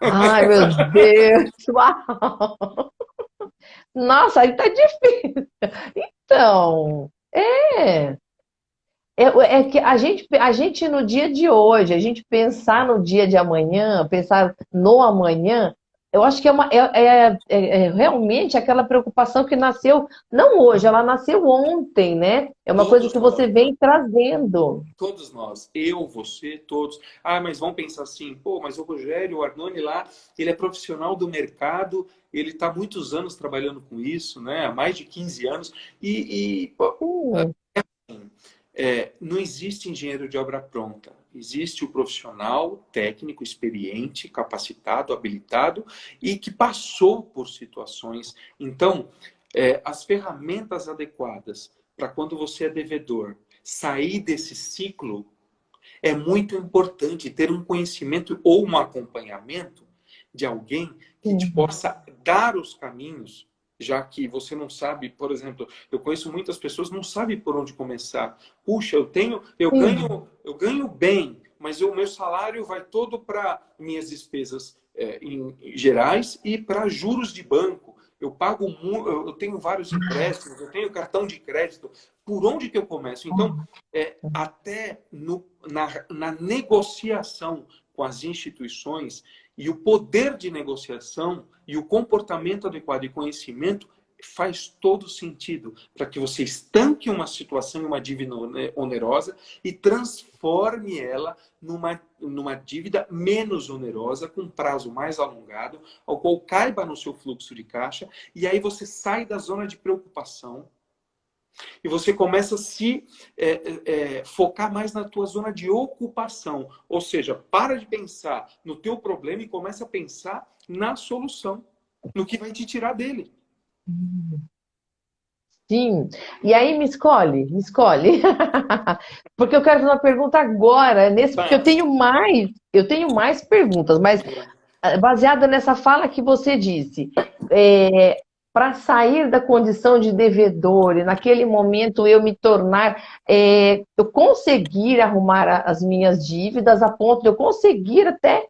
Ai, meu Deus! Uau! Nossa, aí tá difícil. Então, é que a gente no dia de hoje, a gente pensar no dia de amanhã, pensar no amanhã, eu acho que é realmente aquela preocupação que nasceu, não hoje, ela nasceu ontem, né? É uma coisa Todos que nós. você vem trazendo. Todos nós, eu, você, todos. Ah, mas vão pensar assim, pô, mas o Rogério, o Arnone lá, ele é profissional do mercado, ele está há muitos anos trabalhando com isso, né? Há mais de 15 anos. Pô, Hum, não existe engenheiro de obra pronta. Existe o profissional técnico, experiente, capacitado, habilitado e que passou por situações. Então, as ferramentas adequadas para quando você é devedor sair desse ciclo, é muito importante ter um conhecimento ou um acompanhamento de alguém que te hum, possa dar os caminhos, já que você não sabe, por exemplo, eu conheço muitas pessoas que não sabem por onde começar. Puxa, sim. eu ganho bem, mas o meu salário vai todo para minhas despesas em gerais e para juros de banco. Eu tenho vários empréstimos, eu tenho cartão de crédito. Por onde que eu começo? Então, até na negociação com as instituições e o poder de negociação e o comportamento adequado e conhecimento faz todo sentido para que você estanque uma situação, uma dívida onerosa e transforme ela numa dívida menos onerosa, com prazo mais alongado, ao qual caiba no seu fluxo de caixa, e aí você sai da zona de preocupação e você começa a se focar mais na tua zona de ocupação. Ou seja, para de pensar no teu problema e começa a pensar na solução, no que vai te tirar dele. Sim. E aí me escolhe, me escolhe. Porque eu quero fazer uma pergunta agora, porque Mas, eu tenho mais perguntas, mas baseada nessa fala que você disse, para sair da condição de devedor e naquele momento eu me tornar, eu conseguir arrumar as minhas dívidas a ponto de eu conseguir até,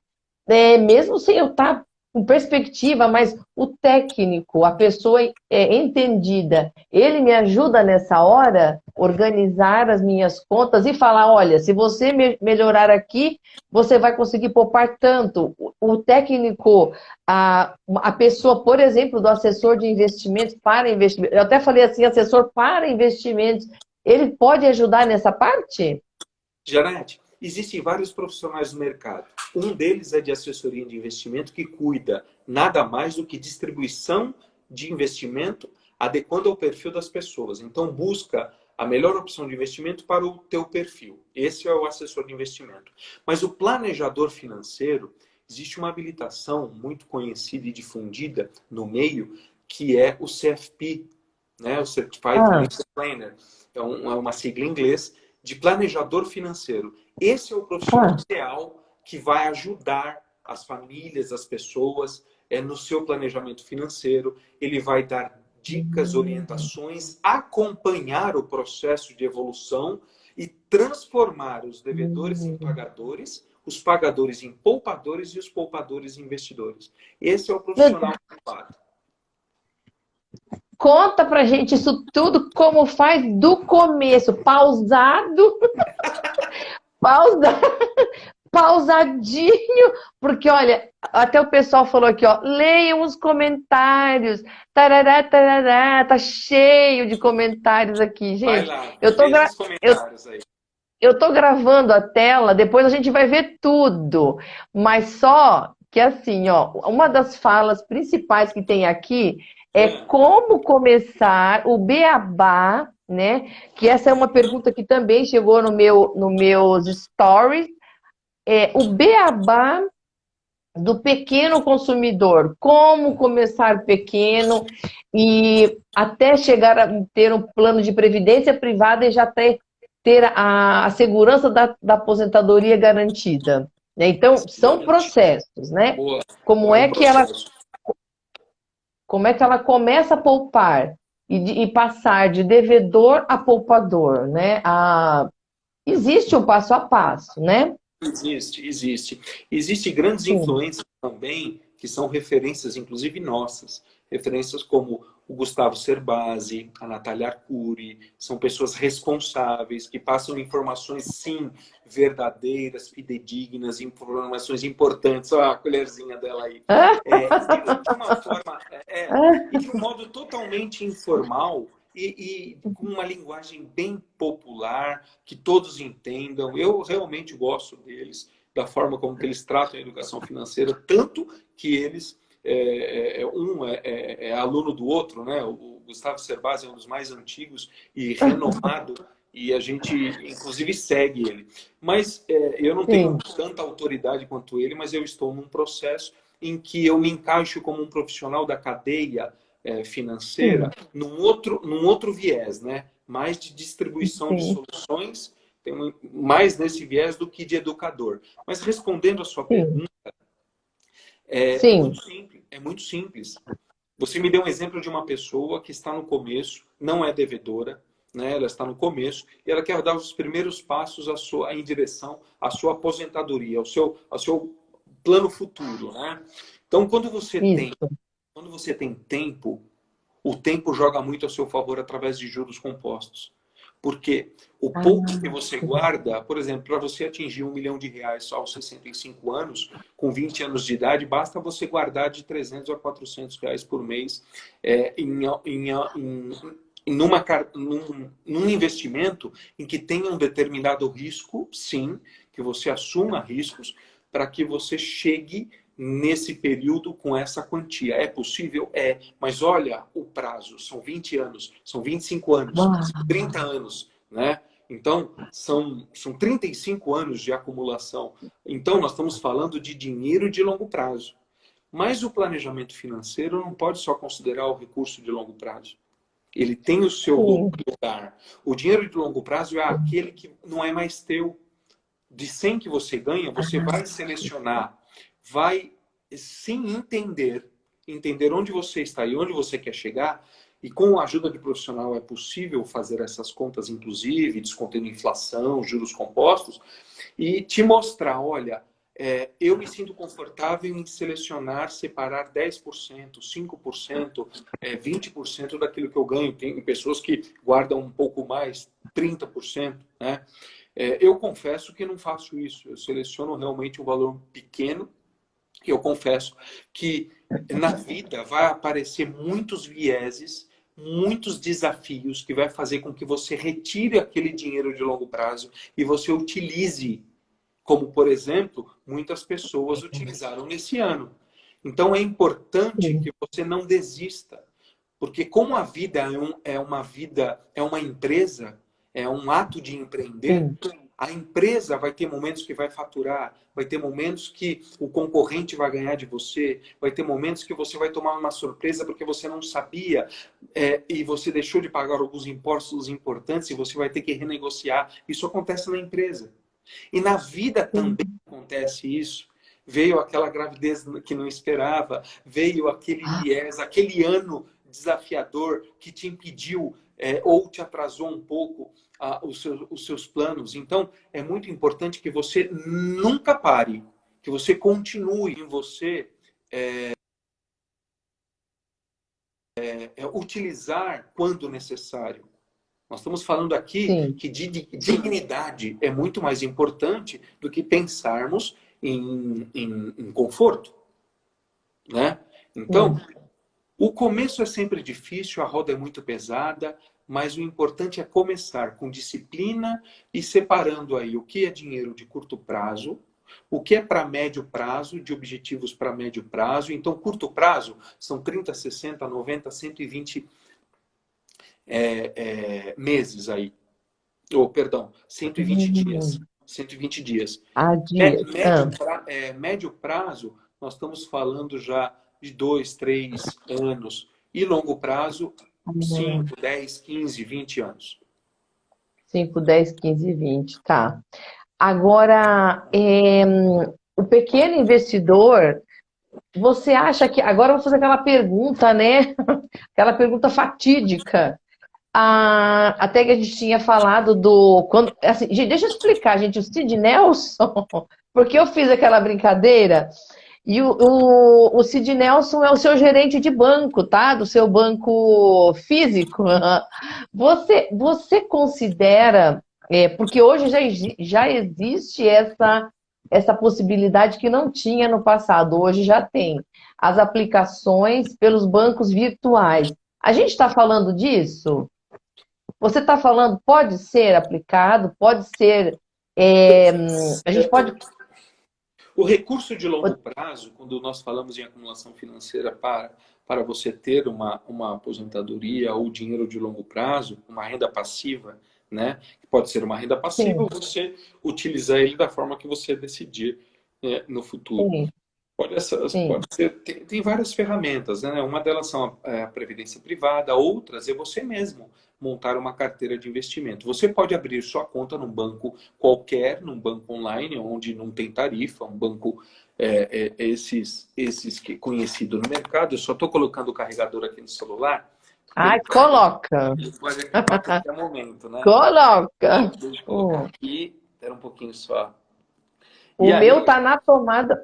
mesmo sem eu estar com perspectiva, mas o técnico, a pessoa entendida, ele me ajuda nessa hora organizar as minhas contas e falar, olha, se você melhorar aqui, você vai conseguir poupar tanto. O técnico, a pessoa, por exemplo, do assessor de investimentos para investimentos, eu até falei assim, assessor para investimentos, ele pode ajudar nessa parte? Janete, existem vários profissionais no mercado. Um deles é de assessoria de investimento que cuida nada mais do que distribuição de investimento adequando ao perfil das pessoas. Então, busca a melhor opção de investimento para o teu perfil. Esse é o assessor de investimento. Mas o planejador financeiro, existe uma habilitação muito conhecida e difundida no meio, que é o CFP, né? O Certified Financial Planner. É uma sigla em inglês de planejador financeiro. Esse é o profissional ideal que vai ajudar as famílias, as pessoas, no seu planejamento financeiro. Ele vai dar dicas, orientações, acompanhar o processo de evolução e transformar os devedores em pagadores, os pagadores em poupadores e os poupadores em investidores. Esse é o profissional adequado. Conta pra gente isso tudo, como faz do começo, pausado, pausado, pausadinho, porque olha, até o pessoal falou aqui, ó, leiam os comentários, tarará, tarará, tá cheio de comentários aqui, Vai gente. lá, Eu tô, veja os comentários aí. eu tô gravando a tela, depois a gente vai ver tudo, mas só que assim, ó, uma das falas principais que tem aqui é como começar o beabá, né? Que essa é uma pergunta que também chegou no meus stories. O beabá do pequeno consumidor. Como começar pequeno e até chegar a ter um plano de previdência privada e já ter a segurança da aposentadoria garantida. Né? Então, são processos, né? Boa. Como é que ela começa a poupar e passar de devedor a poupador, né? Existe um passo a passo, né? Existe. Existem grandes influências também, que são referências, inclusive nossas. Referências como o Gustavo Cerbasi, a Natália Arcuri, são pessoas responsáveis, que passam informações, sim, verdadeiras, fidedignas, informações importantes. Olha a colherzinha dela aí. De uma forma, e de um modo totalmente informal, e com uma linguagem bem popular, que todos entendam. Eu realmente gosto deles, da forma como que eles tratam a educação financeira, tanto que eles, um é aluno do outro, né? O Gustavo Cerbasi é um dos mais antigos e renomado, e a gente, inclusive, segue ele. Mas eu não tenho tanta autoridade quanto ele, mas eu estou num processo em que eu me encaixo como um profissional da cadeia financeira num outro viés, né? Mais de distribuição de soluções, tem mais nesse viés do que de educador. Mas respondendo a sua pergunta, é muito simples. Você me deu um exemplo de uma pessoa que está no começo, não é devedora, né? Ela está no começo e ela quer dar os primeiros passos em direção à sua aposentadoria, ao seu plano futuro, né? Então, quando você tem tempo, o tempo joga muito a seu favor através de juros compostos. Porque o pouco que você guarda, por exemplo, para você atingir R$ 1 milhão aos 65 anos, com 20 anos de idade, basta você guardar de R$300 a R$400 por mês num investimento em que tenha um determinado risco, sim, que você assuma riscos, para que você chegue nesse período com essa quantia. É possível? É. Mas olha o prazo. São 20 anos, são 25 anos, são 30 anos, né? Então, são 35 anos de acumulação. Então, nós estamos falando de dinheiro de longo prazo. Mas o planejamento financeiro não pode só considerar o recurso de longo prazo. Ele tem o seu lugar. O dinheiro de longo prazo é aquele que não é mais teu. De 100 que você ganha, você vai selecionar, vai sim entender onde você está e onde você quer chegar, e com a ajuda de profissional é possível fazer essas contas, inclusive, descontando inflação, juros compostos, e te mostrar, olha, eu me sinto confortável em selecionar, separar 10%, 5%, 20% daquilo que eu ganho. Tem pessoas que guardam um pouco mais, 30%, né? Eu confesso que não faço isso. Eu seleciono realmente um valor pequeno. Eu confesso que na vida vai aparecer muitos vieses, muitos desafios que vai fazer com que você retire aquele dinheiro de longo prazo e você utilize, como, por exemplo, muitas pessoas utilizaram nesse ano. Então, é importante que você não desista. Porque como a vida é uma empresa, é um ato de empreender, sim, a empresa vai ter momentos que vai faturar, vai ter momentos que o concorrente vai ganhar de você, vai ter momentos que você vai tomar uma surpresa porque você não sabia e você deixou de pagar alguns impostos importantes e você vai ter que renegociar. Isso acontece na empresa. E na vida também sim. acontece isso. Veio aquela gravidez que não esperava, veio aquele viés, aquele ano desafiador que te impediu ou te atrasou um pouco os seus planos. Então, é muito importante que você nunca pare, que você continue em você utilizar quando necessário. Nós estamos falando aqui Sim. que dignidade é muito mais importante do que pensarmos em conforto, né? Então, Sim. o começo é sempre difícil, a roda é muito pesada, mas o importante é começar com disciplina e separando aí o que é dinheiro de curto prazo, o que é para médio prazo, de objetivos para médio prazo. Então, curto prazo são 30, 60, 90, 120 meses aí. Ou, perdão, 120 dias. Hum, 120 dias. há dias. Ah, Médio prazo, nós estamos falando já de 2, 3 anos. E longo prazo, hum, 5, 10, 15, 20 anos. 5, 10, 15, 20, tá. Agora, o pequeno investidor, você acha que. Agora eu vou fazer aquela pergunta, né? Aquela pergunta fatídica. Até que a gente tinha falado do. Quando, assim, gente, deixa eu explicar, gente. O Sid Nelson, porque eu fiz aquela brincadeira. E o Sid Nelson é o seu gerente de banco, tá? Do seu banco físico. Você considera, porque hoje já existe essa possibilidade que não tinha no passado, hoje já tem as aplicações pelos bancos virtuais. A gente está falando disso? Você está falando, pode ser aplicado, pode ser. é, a gente pode. O recurso de longo prazo, quando nós falamos em acumulação financeira para você ter uma aposentadoria ou dinheiro de longo prazo, uma renda passiva, né? Que pode ser uma renda passiva Sim, ou você utilizar ele da forma que você decidir no futuro. sim, sim. Pode ser, tem várias ferramentas, né? Uma delas são a previdência privada, outras é você mesmo montar uma carteira de investimento. Você pode abrir sua conta num banco qualquer, num banco online, onde não tem tarifa, um banco esses que é conhecido no mercado. Eu só estou colocando o carregador aqui no celular, porque Ai, coloca. ele pode acabar a qualquer momento, né? Coloca. Deixa eu colocar Oh, aqui, espera um pouquinho só. E o meu aí, tá na tomada.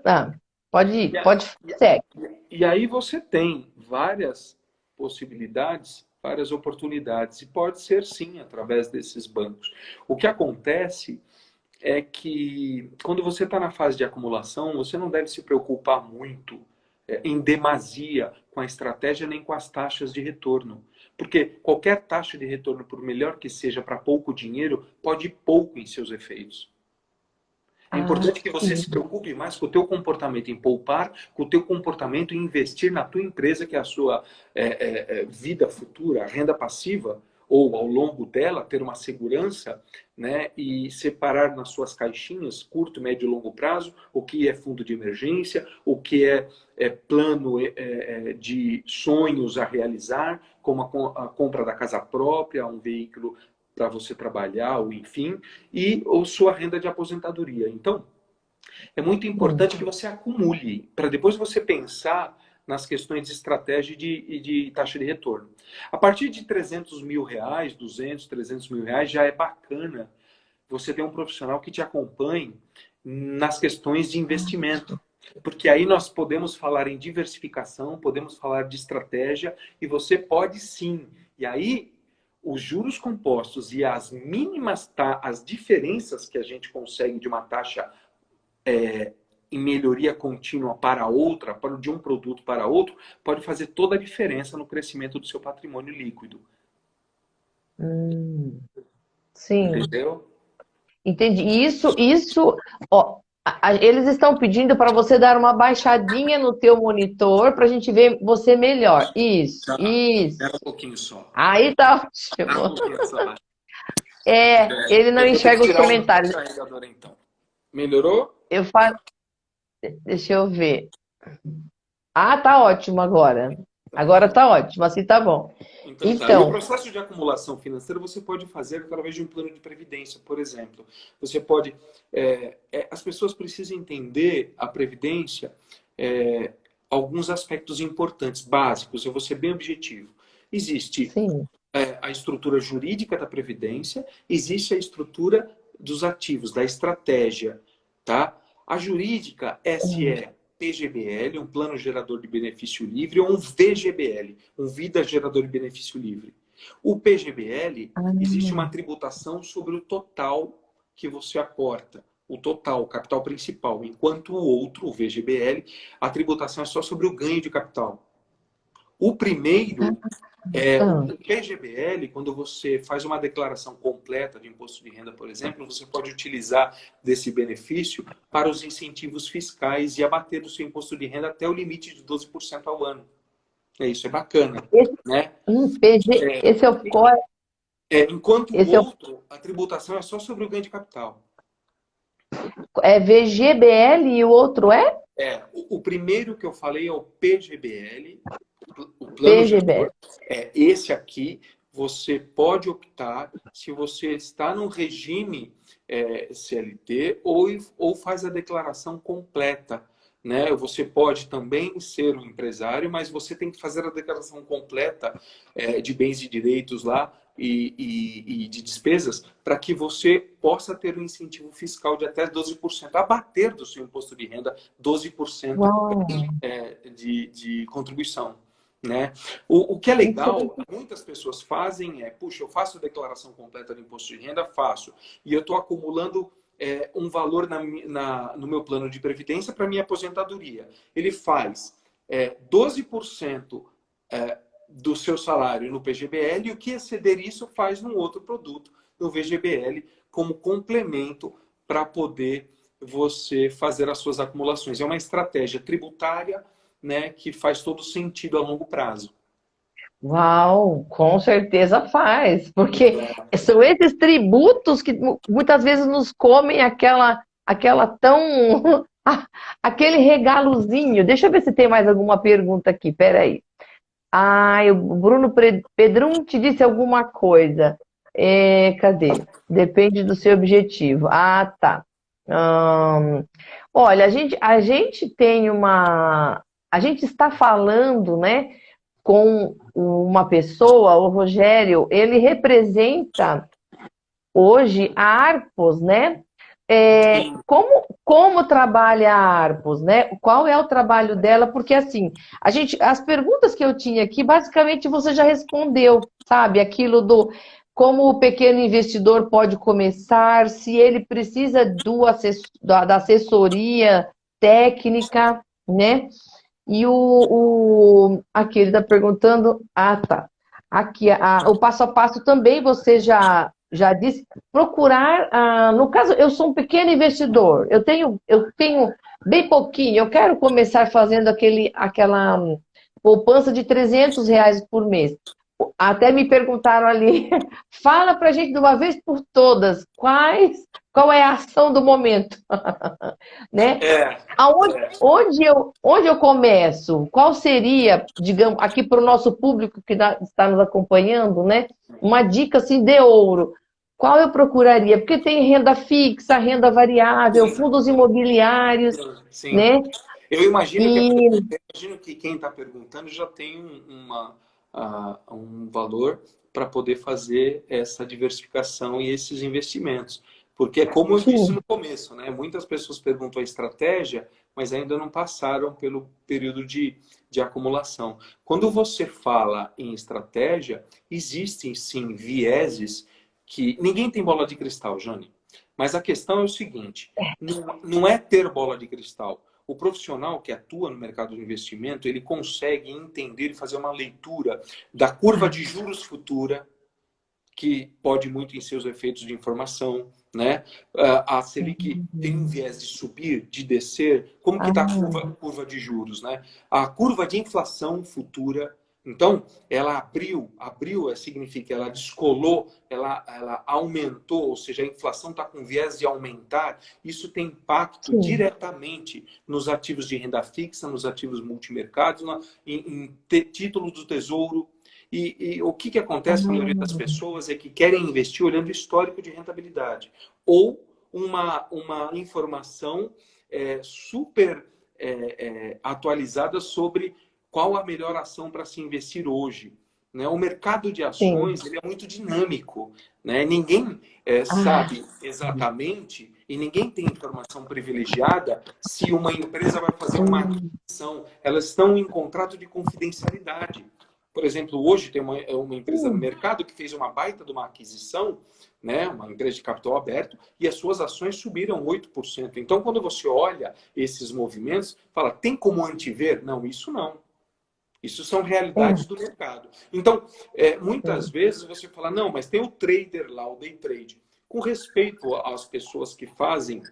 Pode E, ir, a- pode. Segue. e aí você tem várias possibilidades, várias oportunidades, e pode ser sim através desses bancos. O que acontece é que quando você está na fase de acumulação, você não deve se preocupar muito em demasia com a estratégia nem com as taxas de retorno. Porque qualquer taxa de retorno, por melhor que seja para pouco dinheiro, pode ir pouco em seus efeitos. É Ah, importante que você sim. se preocupe mais com o teu comportamento em poupar, com o teu comportamento em investir na tua empresa, que é a sua vida futura, a renda passiva, ou ao longo dela, ter uma segurança, né? E separar nas suas caixinhas, curto, médio e longo prazo, o que é fundo de emergência, o que é plano de sonhos a realizar, como a compra da casa própria, um veículo para você trabalhar, ou enfim, e ou sua renda de aposentadoria. Então, é muito Sim. importante que você acumule, para depois você pensar nas questões de estratégia e de taxa de retorno. A partir de 300 mil reais, 200, 300 mil reais, já é bacana você ter um profissional que te acompanhe nas questões de investimento. Porque aí nós podemos falar em diversificação, podemos falar de estratégia, e você pode sim. E aí os juros compostos e as mínimas, as diferenças que a gente consegue de uma taxa em melhoria contínua para outra, de um produto para outro, pode fazer toda a diferença no crescimento do seu patrimônio líquido. Hum, sim. Entendeu? Entendi. Ó, eles estão pedindo para você dar uma baixadinha no teu monitor para a gente ver você melhor. Isso, Tá. Espera um isso. pouquinho só. Aí tá Espera um ótimo. pouquinho só. Ele não Eu vou ter que enxerga os tirar o comentários. carregador, então. Melhorou? Eu falo, deixa eu ver. Ah, tá ótimo agora. Agora tá ótimo, assim tá bom. Então tá. E o Então, processo de acumulação financeira você pode fazer através de um plano de previdência, por exemplo. Você pode. As pessoas precisam entender a previdência, é, alguns aspectos importantes, básicos. Eu vou ser bem objetivo. Existe sim. a estrutura jurídica da previdência, existe a estrutura dos ativos, da estratégia, tá? A jurídica, se é PGBL, um plano gerador de benefício livre, ou um VGBL, um vida gerador de benefício livre. O PGBL, existe uma tributação sobre o total que você aporta, o total, o capital principal, enquanto o outro, o VGBL, a tributação é só sobre o ganho de capital. O primeiro o Ah, PGBL, quando você faz uma declaração completa de imposto de renda, por exemplo, você pode utilizar desse benefício para os incentivos fiscais e abater o seu imposto de renda até o limite de 12% ao ano. Isso é bacana, esse, né? esse é o core, Enquanto o esse é, outro, a tributação é só sobre o ganho de capital. VGBL e o outro é O primeiro que eu falei é o PGBL, o plano PGBL. gerador. Esse aqui você pode optar se você está no regime CLT ou faz a declaração completa. Né? Você pode também ser um empresário, mas você tem que fazer a declaração completa de bens e direitos lá e de despesas para que você possa ter um incentivo fiscal de até 12%, abater do seu imposto de renda 12% Uau, de contribuição. Né? O que é isso é legal, muitas pessoas fazem puxa, eu faço a declaração completa de imposto de renda, faço, e eu estou acumulando um valor no meu plano de previdência para minha aposentadoria. Ele faz 12% do seu salário no PGBL e o que exceder isso faz num outro produto, no VGBL, como complemento para poder você fazer as suas acumulações. É uma estratégia tributária, né, que faz todo sentido a longo prazo. Uau, com certeza faz, porque são esses tributos que muitas vezes nos comem aquela tão aquele regalozinho. Deixa eu ver se tem mais alguma pergunta aqui. Peraí. Ah, o Bruno Pedrum te disse alguma coisa. Cadê? Depende do seu objetivo. Ah, tá. Hum, olha, a gente tem uma. A gente está falando, né, com uma pessoa, o Rogério, ele representa hoje a Arpos, né? Como trabalha a Arpos, né? Qual é o trabalho dela? Porque assim, as perguntas que eu tinha aqui, basicamente você já respondeu, sabe? Aquilo do como o pequeno investidor pode começar, se ele precisa da assessoria técnica, né? E aqui ele está perguntando, tá. Aqui, o passo a passo também você já disse, procurar, no caso, eu sou um pequeno investidor, eu tenho bem pouquinho, eu quero começar fazendo aquela poupança de R$ 300 por mês. Até me perguntaram ali, fala pra gente de uma vez por todas, qual é a ação do momento, né? É, Onde eu começo? Qual seria, digamos, aqui para o nosso público que está nos acompanhando, né? Uma dica assim de ouro. Qual eu procuraria? Porque tem renda fixa, renda variável, sim, fundos imobiliários, sim. né? Eu imagino que, E quem está perguntando já tem um valor para poder fazer essa diversificação e esses investimentos. Porque, como eu disse sim, no começo, né, muitas pessoas perguntam a estratégia, mas ainda não passaram pelo período de acumulação. Quando você fala em estratégia, existem sim vieses que ninguém tem bola de cristal, Jane. Mas a questão é o seguinte: não é ter bola de cristal. O profissional que atua no mercado de investimento, ele consegue entender e fazer uma leitura da curva de juros futura, que pode muito em seus efeitos de informação, né? A Selic tem um viés de subir, de descer. Como que está a curva de juros, né? A curva de inflação futura, Então, ela abriu significa ela descolou, ela aumentou, ou seja, a inflação está com viés de aumentar. Isso tem impacto Sim. diretamente nos ativos de renda fixa, nos ativos multimercados, em títulos do Tesouro. E o que acontece com a maioria das pessoas é que querem investir olhando o histórico de rentabilidade. Ou uma informação super atualizada sobre qual a melhor ação para se investir hoje. Né? O mercado de ações ele é muito dinâmico. Né? Ninguém sabe exatamente e ninguém tem informação privilegiada se uma empresa vai fazer uma aquisição. Elas estão em contrato de confidencialidade. Por exemplo, hoje tem uma empresa no mercado que fez uma baita de uma aquisição, né? Uma empresa de capital aberto, e as suas ações subiram 8%. Então, quando você olha esses movimentos, fala, tem como antever? Não, isso não. Isso são realidades do mercado. Então, muitas vezes você fala, não, mas tem o trader lá, o day trade. Com respeito às pessoas que fazem,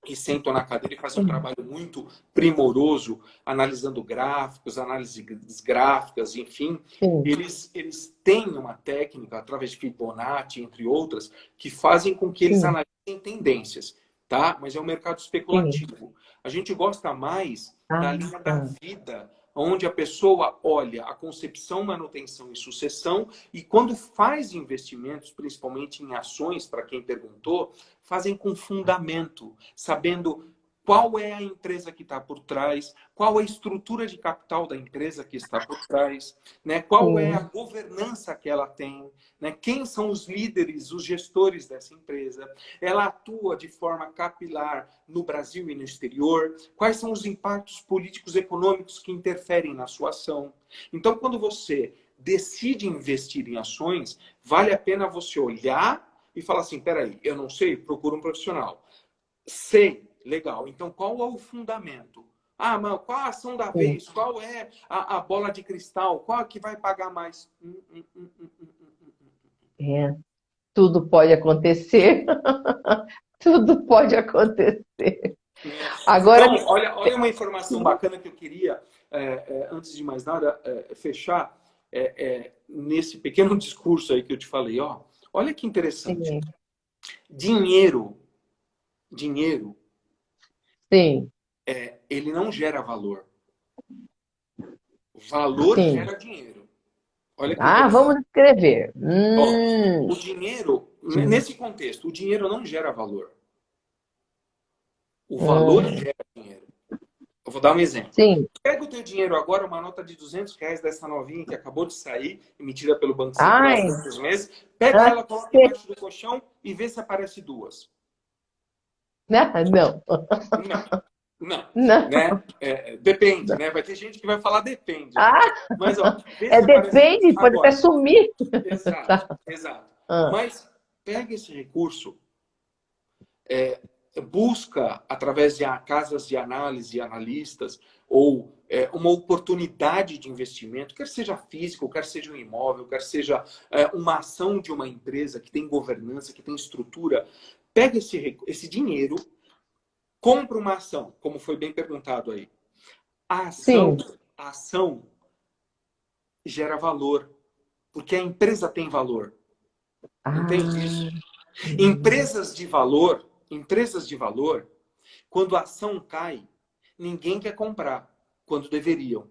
que sentam na cadeira e fazem um trabalho muito primoroso, analisando gráficos, análises gráficas, enfim, eles têm uma técnica, através de Fibonacci, entre outras, que fazem com que eles analisem tendências, tá? Mas é um mercado especulativo. A gente gosta mais da linha da vida, onde a pessoa olha a concepção, manutenção e sucessão, e quando faz investimentos, principalmente em ações, para quem perguntou, fazem com fundamento, sabendo qual é a empresa que está por trás, qual a estrutura de capital da empresa que está por trás, né? Qual é a governança que ela tem, né? Quem são os líderes, os gestores dessa empresa, ela atua de forma capilar no Brasil e no exterior, quais são os impactos políticos e econômicos que interferem na sua ação. Então, quando você decide investir em ações, vale a pena você olhar e falar assim, peraí, eu não sei, procura um profissional. Sei, legal. Então, qual é o fundamento? Ah, mas qual a ação da vez? Qual é a bola de cristal? Qual é que vai pagar mais? Tudo pode acontecer. Tudo pode acontecer. Agora, então, olha uma informação bacana que eu queria, antes de mais nada, fechar nesse pequeno discurso aí que eu te falei. Olha que interessante. Dinheiro, ele não gera valor. Valor gera dinheiro. Olha que vamos escrever. O dinheiro, nesse contexto, o dinheiro não gera valor. O valor gera dinheiro. Eu vou dar um exemplo. Pega o teu dinheiro agora, uma nota de R$ 200 dessa novinha que acabou de sair, emitida pelo Banco Central há poucos meses. Pega ela, coloca embaixo do colchão e vê se aparece duas. Não. Não. Né? Depende, né? Vai ter gente que vai falar depende. Mas, vê se depende, pode até sumir. Exato. Mas pega esse recurso, busca, através de casas de análise, analistas, ou uma oportunidade de investimento, quer seja físico, quer seja um imóvel, quer seja uma ação de uma empresa que tem governança, que tem estrutura. Pega esse dinheiro, compra uma ação, como foi bem perguntado aí. A ação gera valor, porque a empresa tem valor. Entende isso? Empresas de valor, quando a ação cai, ninguém quer comprar, quando deveriam.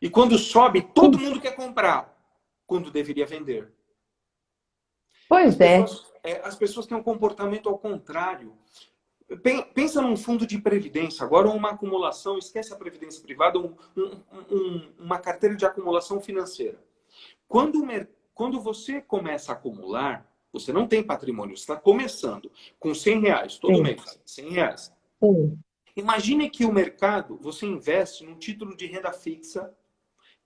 E quando sobe, todo mundo quer comprar, quando deveria vender. As pessoas têm um comportamento ao contrário. Pensa num fundo de previdência, agora uma acumulação, esquece a previdência privada, uma carteira de acumulação financeira. Quando você começa a acumular, você não tem patrimônio, você está começando com R$ 100 todo mês, R$ 100. Imagine que o mercado, você investe num título de renda fixa,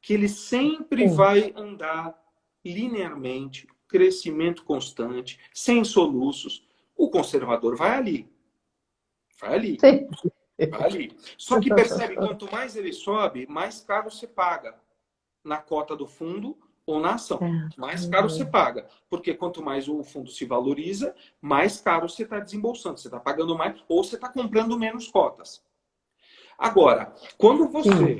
que ele sempre vai andar linearmente, crescimento constante, sem soluços. O conservador vai ali. Só que percebe, quanto mais ele sobe, mais caro você paga na cota do fundo ou na ação. Mais caro você paga. Porque quanto mais o fundo se valoriza, mais caro você está desembolsando. Você está pagando mais ou você está comprando menos cotas. Agora, quando você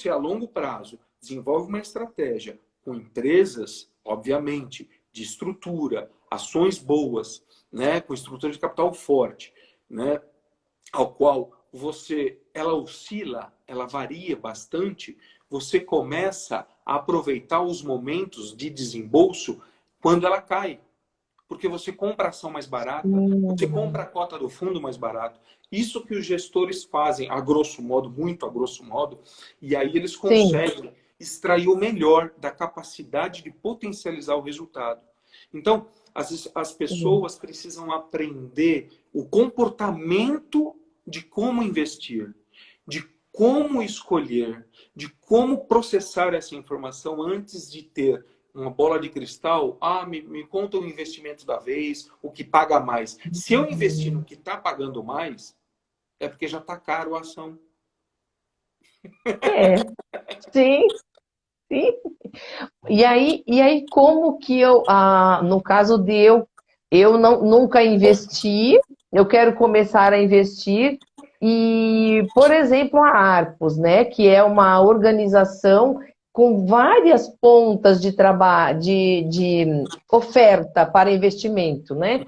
a longo prazo desenvolve uma estratégia com empresas, obviamente, de estrutura, ações boas, né, com estrutura de capital forte, né, ao qual ela oscila, ela varia bastante, você começa a aproveitar os momentos de desembolso quando ela cai. Porque você compra a ação mais barata, você compra a cota do fundo mais barato. Isso que os gestores fazem, a grosso modo, muito a grosso modo, e aí eles Sim. conseguem extrair o melhor da capacidade de potencializar o resultado. Então, as pessoas precisam aprender o comportamento de como investir, de como escolher, de como processar essa informação antes de ter uma bola de cristal. Me conta o investimento da vez, o que paga mais. Se eu investir no que está pagando mais, é porque já está caro a ação. É, sim, sim. E aí como que no caso de eu não, nunca investi, eu quero começar a investir e, por exemplo, a Arcos, né, que é uma organização com várias pontas de trabalho, de oferta para investimento, né?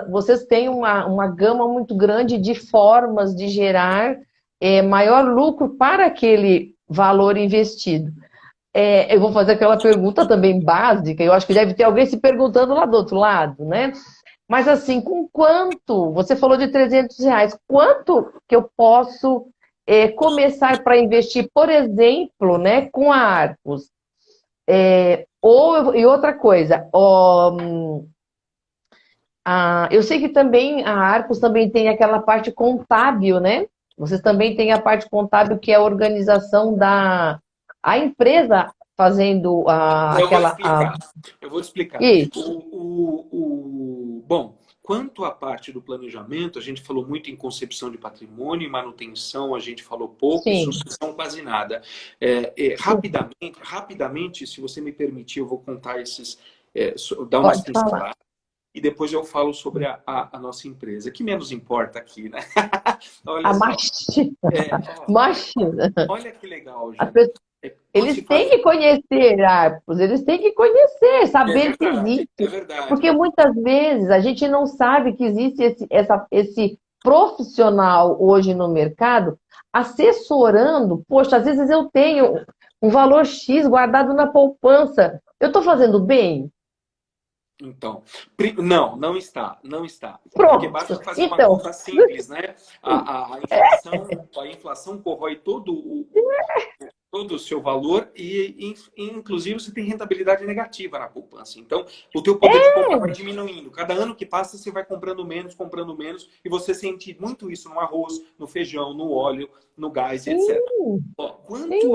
Vocês têm uma gama muito grande de formas de gerar maior lucro para aquele valor investido. Eu vou fazer aquela pergunta também básica, eu acho que deve ter alguém se perguntando lá do outro lado, né? Mas assim, com quanto? Você falou de R$ 300, quanto que eu posso começar para investir, por exemplo, né, com a Arcos? E outra coisa, eu sei que também a Arcos também tem aquela parte contábil, né? Vocês também têm a parte contábil, que é a organização da a empresa fazendo Eu vou aquela. explicar. Eu vou explicar. Isso, Bom, quanto à parte do planejamento, a gente falou muito em concepção de patrimônio e manutenção, a gente falou pouco, e sim. sucessão quase nada. Rapidamente, se você me permitir, eu vou contar dar umas Pode falar. pinceladas. E depois eu falo sobre a nossa empresa, que menos importa aqui, né? Olha A só. machina. Ó, Machina. olha que legal, As gente. pessoas- Quando se Eles têm faz. que conhecer Arcos, eles têm que conhecer, É saber que verdade, é existe. verdade. Porque muitas vezes a gente não sabe que existe esse profissional hoje no mercado assessorando. Poxa, às vezes eu tenho um valor X guardado na poupança. Eu estou fazendo bem? Então, não, não está, não está. Porque Pronto. basta fazer uma Então, conta simples, né? A inflação corrói todo o seu valor e, inclusive, você tem rentabilidade negativa na poupança. Então, o teu poder de compra vai diminuindo. Cada ano que passa, você vai comprando menos, e você sente muito isso no arroz, no feijão, no óleo, no gás, etc. sim, Ó, sim,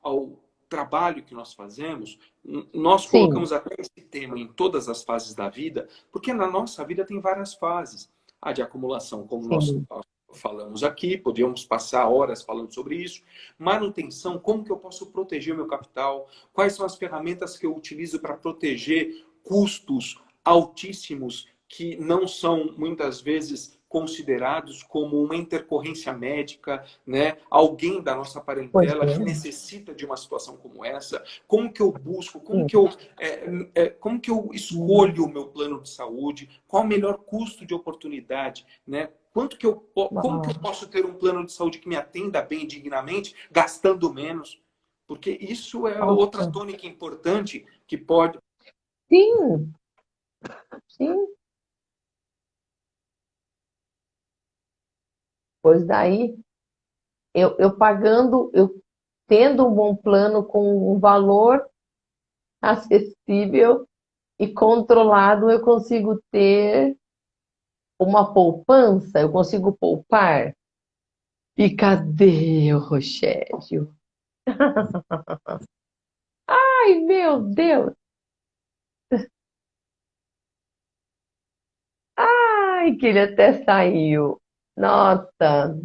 ao trabalho que nós fazemos, nós sim, colocamos até esse tema em todas as fases da vida, porque na nossa vida tem várias fases. A de acumulação, como nós sim. falamos aqui, podíamos passar horas falando sobre isso. Manutenção, como que eu posso proteger o meu capital? Quais são as ferramentas que eu utilizo para proteger custos altíssimos que não são, muitas vezes, considerados como uma intercorrência médica, né? Alguém da nossa Pois parentela que é, necessita de uma situação como essa. Como que eu busco? sim. Como que eu escolho o meu plano de saúde? Qual o melhor custo de oportunidade, né? Como que eu posso ter um plano de saúde que me atenda bem, dignamente, gastando menos? Porque isso é outra Nossa. tônica importante que pode. Sim, sim. Pois daí, eu pagando, eu tendo um bom plano com um valor acessível e controlado, eu consigo ter uma poupança, eu consigo poupar. E cadê o Rogério? Ai, meu Deus! Ai, que ele até saiu. Nossa,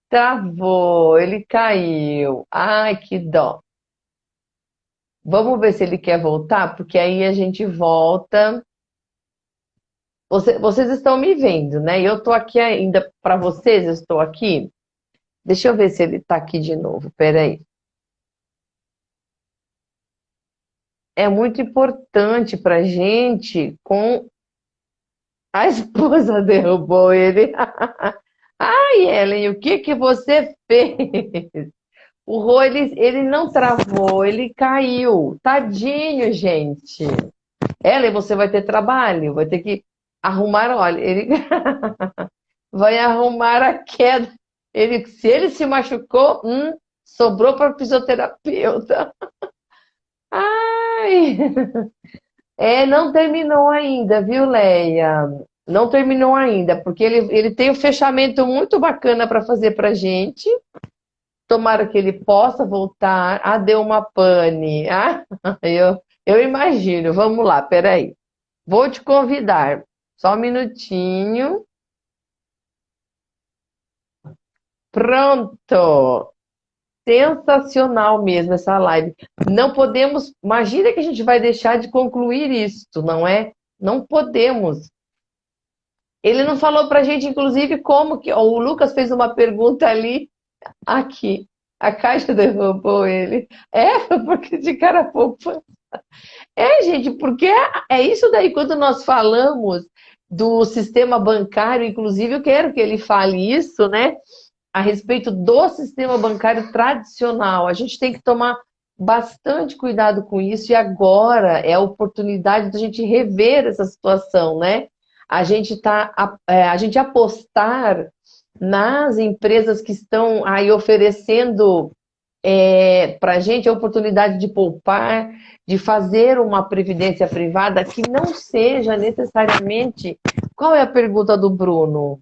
travou, ele caiu. Ai, que dó. Vamos ver se ele quer voltar, porque aí a gente volta. Vocês estão me vendo, né? Eu estou aqui ainda para vocês, eu estou aqui. Deixa eu ver se ele tá aqui de novo. Peraí. É muito importante pra gente com a esposa derrubou ele. Ai, Ellen, o que que você fez? O Rô, ele não travou, ele caiu. Tadinho, gente. Ellen, você vai ter trabalho, vai ter que arrumar, olha, ele vai arrumar a queda. Se ele se machucou, sobrou para o fisioterapeuta. Ai, não terminou ainda, viu, Leia? Não terminou ainda, porque ele tem um fechamento muito bacana para fazer para gente. Tomara que ele possa voltar. Ah, deu uma pane. Ah, eu imagino. Vamos lá, peraí. Vou te convidar. Só um minutinho. Pronto. Sensacional mesmo essa live. Não podemos. Imagina que a gente vai deixar de concluir isso, não é? Não podemos. Ele não falou pra gente, inclusive, como que. O Lucas fez uma pergunta ali. Aqui. A caixa derrubou ele. Porque de cara a pouco. Gente, porque é isso daí, quando nós falamos do sistema bancário, inclusive eu quero que ele fale isso, né? A respeito do sistema bancário tradicional. A gente tem que tomar bastante cuidado com isso, e agora é a oportunidade da gente rever essa situação, né? A gente apostar nas empresas que estão aí oferecendo para a gente a oportunidade de poupar, de fazer uma previdência privada que não seja necessariamente. Qual é a pergunta do Bruno?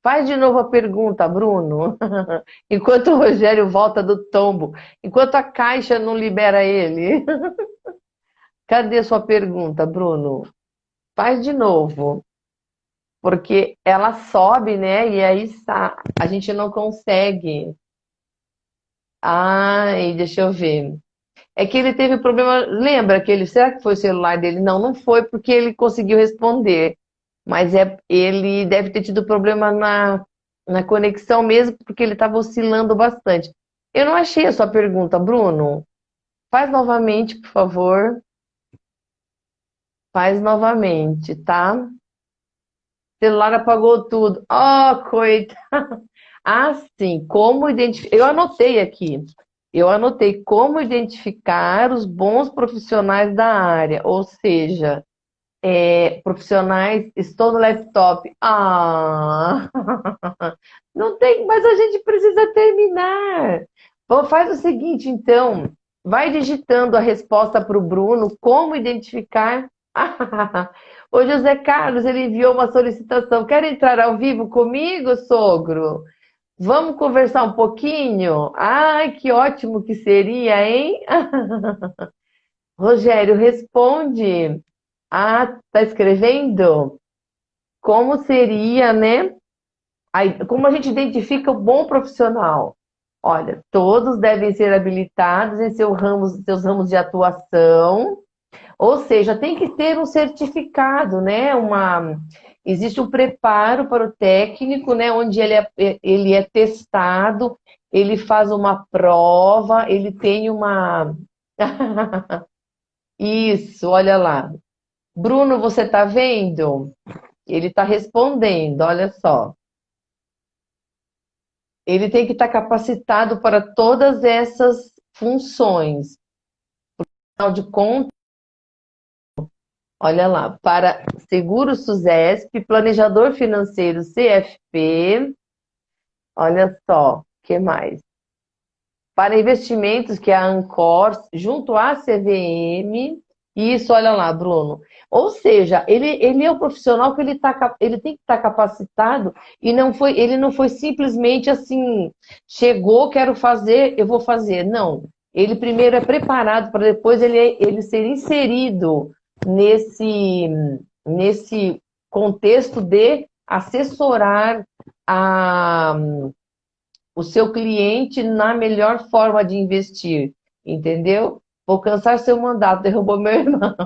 Faz de novo a pergunta, Bruno. Enquanto o Rogério volta do tombo, enquanto a Caixa não libera ele. Cadê sua pergunta, Bruno? Faz de novo. Porque ela sobe, né? E aí a gente não consegue. Ai, deixa eu ver. É que ele teve problema. Lembra que será que foi o celular dele? Não, não foi porque ele conseguiu responder. Mas ele deve ter tido problema na conexão mesmo, porque ele estava oscilando bastante. Eu não achei a sua pergunta, Bruno. Faz novamente, por favor. Faz novamente, tá? O celular apagou tudo. Oh, coitado. Ah, sim. Como identificar. Eu anotei aqui. Eu anotei como identificar os bons profissionais da área, ou seja, profissionais, estou no laptop. Ah, não tem, mas a gente precisa terminar. Bom, faz o seguinte, então, vai digitando a resposta para o Bruno, como identificar. O José Carlos, ele enviou uma solicitação. Quer entrar ao vivo comigo, sogro? Vamos conversar um pouquinho? Ai, que ótimo que seria, hein? Rogério, responde. Ah, tá escrevendo? Como seria, né? Aí, como a gente identifica o bom profissional? Olha, todos devem ser habilitados em seus ramos de atuação, ou seja, tem que ter um certificado, né? Existe um preparo para o técnico, né? Onde ele é testado, ele faz uma prova, ele tem uma. Isso, olha lá. Bruno, você está vendo? Ele está respondendo, olha só. Ele tem que estar capacitado para todas essas funções. Afinal de contas, olha lá, para Seguro SUSESP, Planejador Financeiro CFP, olha só, o que mais? Para investimentos, que é a Ancor, junto à CVM, isso, olha lá, Bruno. Ou seja, ele é um profissional que ele tem que estar capacitado e ele não foi simplesmente assim, chegou, quero fazer, eu vou fazer. Não. Ele primeiro é preparado para depois ele ser inserido nesse contexto de assessorar o seu cliente na melhor forma de investir, entendeu? Vou cansar seu mandato, derrubou meu irmão.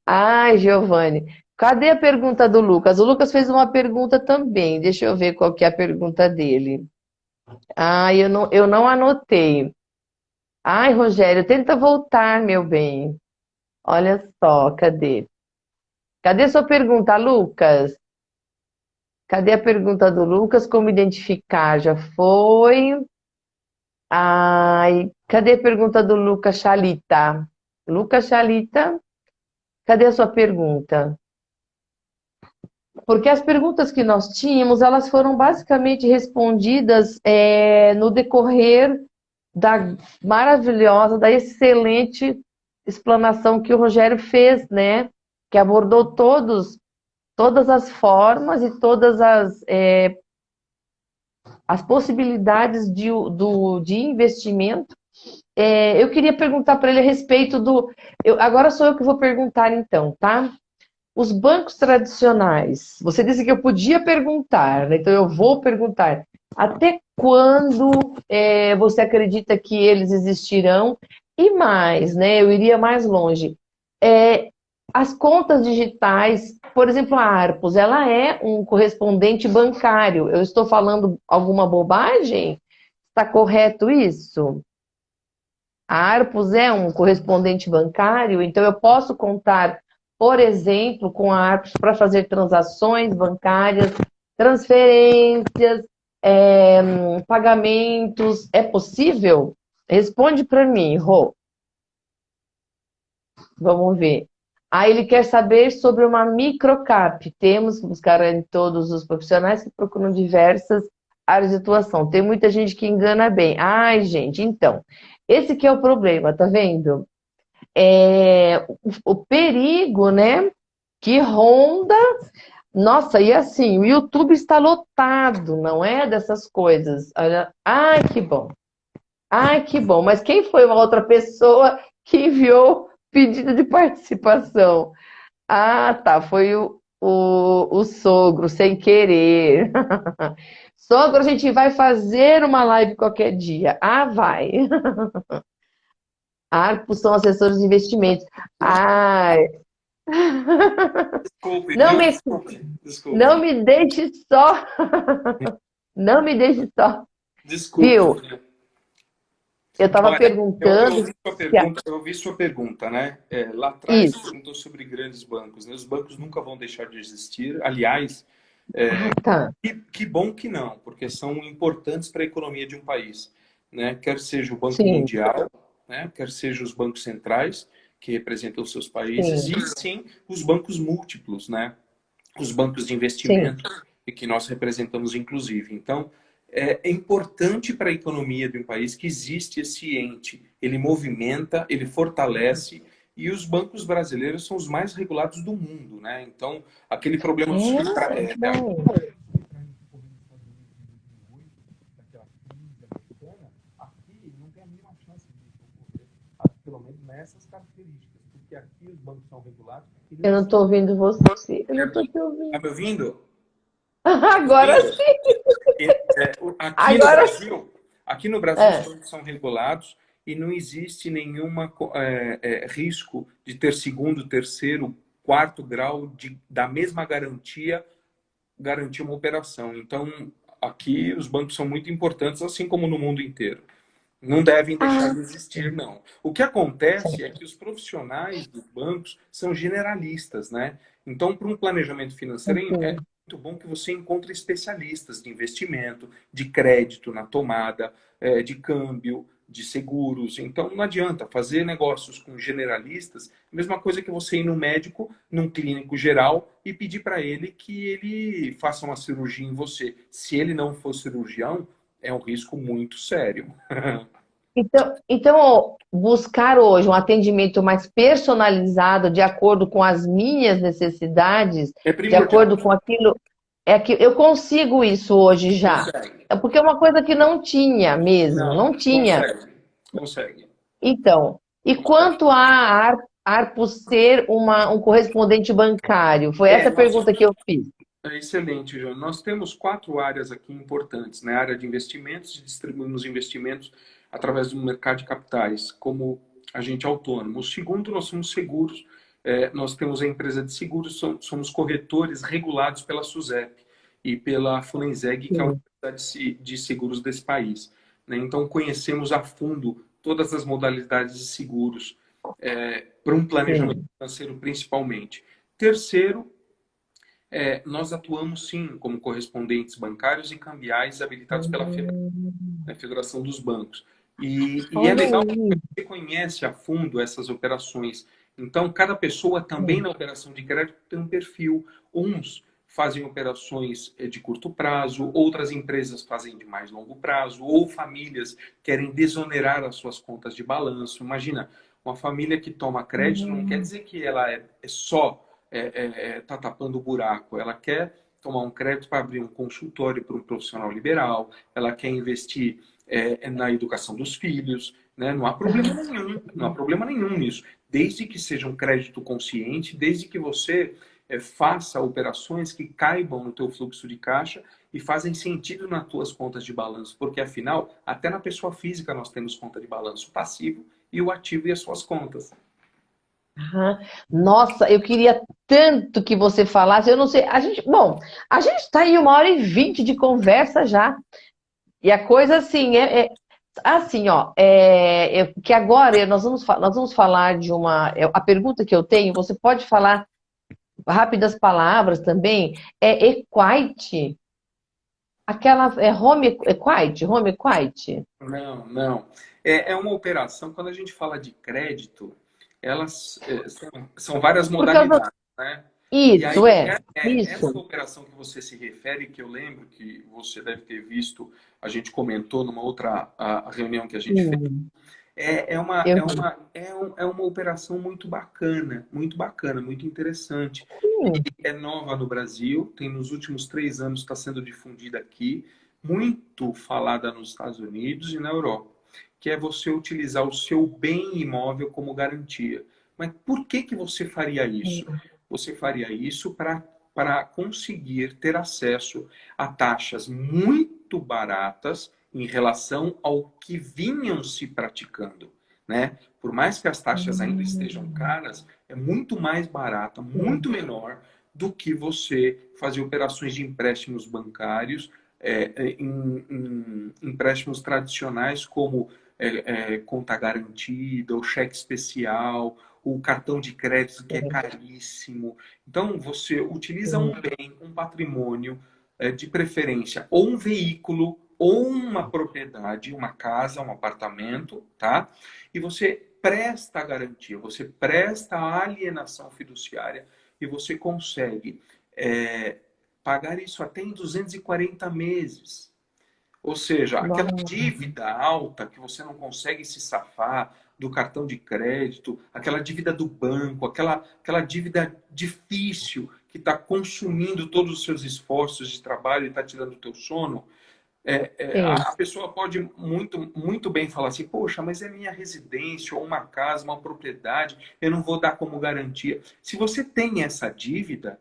Ai, Giovanni, cadê a pergunta do Lucas? O Lucas fez uma pergunta também, deixa eu ver qual que é a pergunta dele. Ah, eu não anotei. Ai, Rogério, tenta voltar, meu bem. Olha só, cadê? Cadê sua pergunta, Lucas? Cadê a pergunta do Lucas? Como identificar? Já foi. Ai, cadê a pergunta do Lucas Chalita? Lucas Chalita, cadê a sua pergunta? Porque as perguntas que nós tínhamos, elas foram basicamente respondidas no decorrer da maravilhosa, da excelente explanação que o Rogério fez, né? Que abordou todas as formas e todas as possibilidades de investimento. Eu queria perguntar para ele a respeito agora sou eu que vou perguntar então, tá? Os bancos tradicionais, você disse que eu podia perguntar, né? Então eu vou perguntar. Até quando você acredita que eles existirão? E mais, né? Eu iria mais longe. É, as contas digitais, por exemplo, a Arpos, ela é um correspondente bancário. Eu estou falando alguma bobagem? Está correto isso? A Arpos é um correspondente bancário, então eu posso contar, por exemplo, com a Arpos para fazer transações bancárias, transferências, pagamentos. É possível? Responde para mim, Rô. Vamos ver. Aí ele quer saber sobre uma microcap. Temos que buscar em todos os profissionais que procuram diversas áreas de atuação. Tem muita gente que engana bem. Ai, gente, então, esse que é o problema, tá vendo? O perigo, né, que ronda. Nossa, e assim, o YouTube está lotado, não é dessas coisas. Olha, ai, que bom. Ai, que bom. Mas quem foi uma outra pessoa que enviou pedido de participação? Ah, tá. Foi o sogro, sem querer. Sogro, a gente vai fazer uma live qualquer dia. Ah, vai. Arpos são assessores de investimentos. Ai, Desculpe, não viu? me, não Desculpe. me deixe só. Não me deixe só. Desculpe. Viu? Eu estava Olha, eu perguntando ouvi sua se pergunta, eu ouvi sua pergunta, né? Lá atrás você isso. perguntou sobre grandes bancos, né? Os bancos nunca vão deixar de existir. Aliás, Ah, tá. que bom que não, porque são importantes para a economia de um país, né? Quer seja o Banco Sim, Mundial, né? Quer seja os bancos centrais, que representam os seus países, sim, e sim os bancos múltiplos, né? Os bancos de sim. investimento, e que nós representamos, inclusive. Então, é importante para a economia de um país que existe esse ente. Ele movimenta, ele fortalece, e os bancos brasileiros são os mais regulados do mundo, né? Então, aquele problema dos É, que bom. aqui não tem a mínima chance de ocorrer, pelo menos nessas características, porque aqui os bancos são regulados e Eu não não estou existe. ouvindo você. Eu não estou te Está ouvindo. me ouvindo? Agora Ouvindo? sim. Aqui no Agora sim. Brasil, aqui no Brasil os É. bancos são regulados e não existe nenhuma risco de ter segundo, terceiro, quarto grau da mesma garantia garantir uma operação. Então, aqui os bancos são muito importantes, assim como no mundo inteiro. Não devem deixar Ah, de existir, não. O que acontece é certo. que os profissionais dos bancos são generalistas, né? Então, para um planejamento financeiro, é Uhum. muito bom que você encontre especialistas de investimento, de crédito na tomada, de câmbio, de seguros. Então, não adianta fazer negócios com generalistas, a mesma coisa que você ir no médico, num clínico geral, e pedir para ele que ele faça uma cirurgia em você. Se ele não for cirurgião, é um risco muito sério. Então, buscar hoje um atendimento mais personalizado, de acordo com as minhas necessidades, É de acordo primordial. com aquilo, é que eu consigo isso hoje já. Consegue. É porque é uma coisa que não tinha mesmo, Não, não tinha. consegue. Consegue. Então, e Consegue. quanto a Arpo ser um correspondente bancário? Foi essa a Nós, pergunta que eu fiz. excelente, João. Nós temos quatro áreas aqui importantes, né? A área de investimentos, distribuímos investimentos através do mercado de capitais, como agente autônomo. O segundo, nós somos seguros. Nós temos a empresa de seguros, somos corretores regulados pela SUSEP e pela Funenseg, que é uma Sim. empresa de seguros desse país, né? Então, conhecemos a fundo todas as modalidades de seguros para um planejamento Sim. financeiro, principalmente. Terceiro, nós atuamos, sim, como correspondentes bancários e cambiais habilitados pela FEBRABAN, né, Federação dos Bancos. E é Olha legal aí. porque você conhece a fundo essas operações. Então, cada pessoa também Sim. na operação de crédito tem um perfil. Uns fazem operações de curto prazo, outras empresas fazem de mais longo prazo, ou famílias querem desonerar as suas contas de balanço. Imagina, uma família que toma crédito não quer Hum, dizer que ela só tá tapando o buraco. Ela quer tomar um crédito para abrir um consultório para um profissional liberal, ela quer investir na educação dos filhos, né? Não há problema nenhum, não há problema nenhum nisso, desde que seja um crédito consciente, desde que você faça operações que caibam no teu fluxo de caixa e fazem sentido nas tuas contas de balanço, porque afinal, até na pessoa física nós temos conta de balanço passivo e o ativo e as suas contas. aham. Nossa, eu queria tanto que você falasse. Eu não sei. Bom, a gente está aí 1h20 de conversa já. E a coisa assim assim, ó, que agora nós vamos falar de uma. A pergunta que eu tenho, você pode falar rápidas palavras também. É equite, aquela home equite. Não, não. É uma operação, quando a gente fala de crédito, elas são várias Por causa. modalidades, né? E aí, Isso, essa isso. operação que você se refere, que eu lembro que você deve ter visto, a gente comentou numa outra a reunião que a gente fez, Sim, é, é uma, eu é uma, é, um- é uma operação muito bacana, muito interessante. sim. É nova no Brasil, tem nos últimos 3 anos está sendo difundida aqui, muito falada nos Estados Unidos e na Europa, que é você utilizar o seu bem imóvel como garantia. Mas por que que você faria isso? Você faria isso para conseguir ter acesso a taxas muito baratas em relação ao que vinham se praticando, né? Por mais que as taxas ainda estejam Hum, caras, é muito mais barata, sim. muito menor do que você fazer operações de empréstimos bancários, em empréstimos tradicionais como conta garantida, o cheque especial, o cartão de crédito que é caríssimo. Então, você utiliza um Sim. bem, um patrimônio, de preferência, ou um veículo, ou uma propriedade, uma casa, um apartamento, tá? E você presta a garantia, você presta a alienação fiduciária e você consegue é, pagar isso até em 240 meses. Ou seja, aquela Nossa. dívida alta que você não consegue se safar do cartão de crédito, aquela dívida do banco, aquela dívida difícil que está consumindo todos os seus esforços de trabalho e está tirando o teu sono, Sim. a pessoa pode muito bem falar assim, poxa, mas é minha residência, ou uma casa, uma propriedade, eu não vou dar como garantia. Se você tem essa dívida,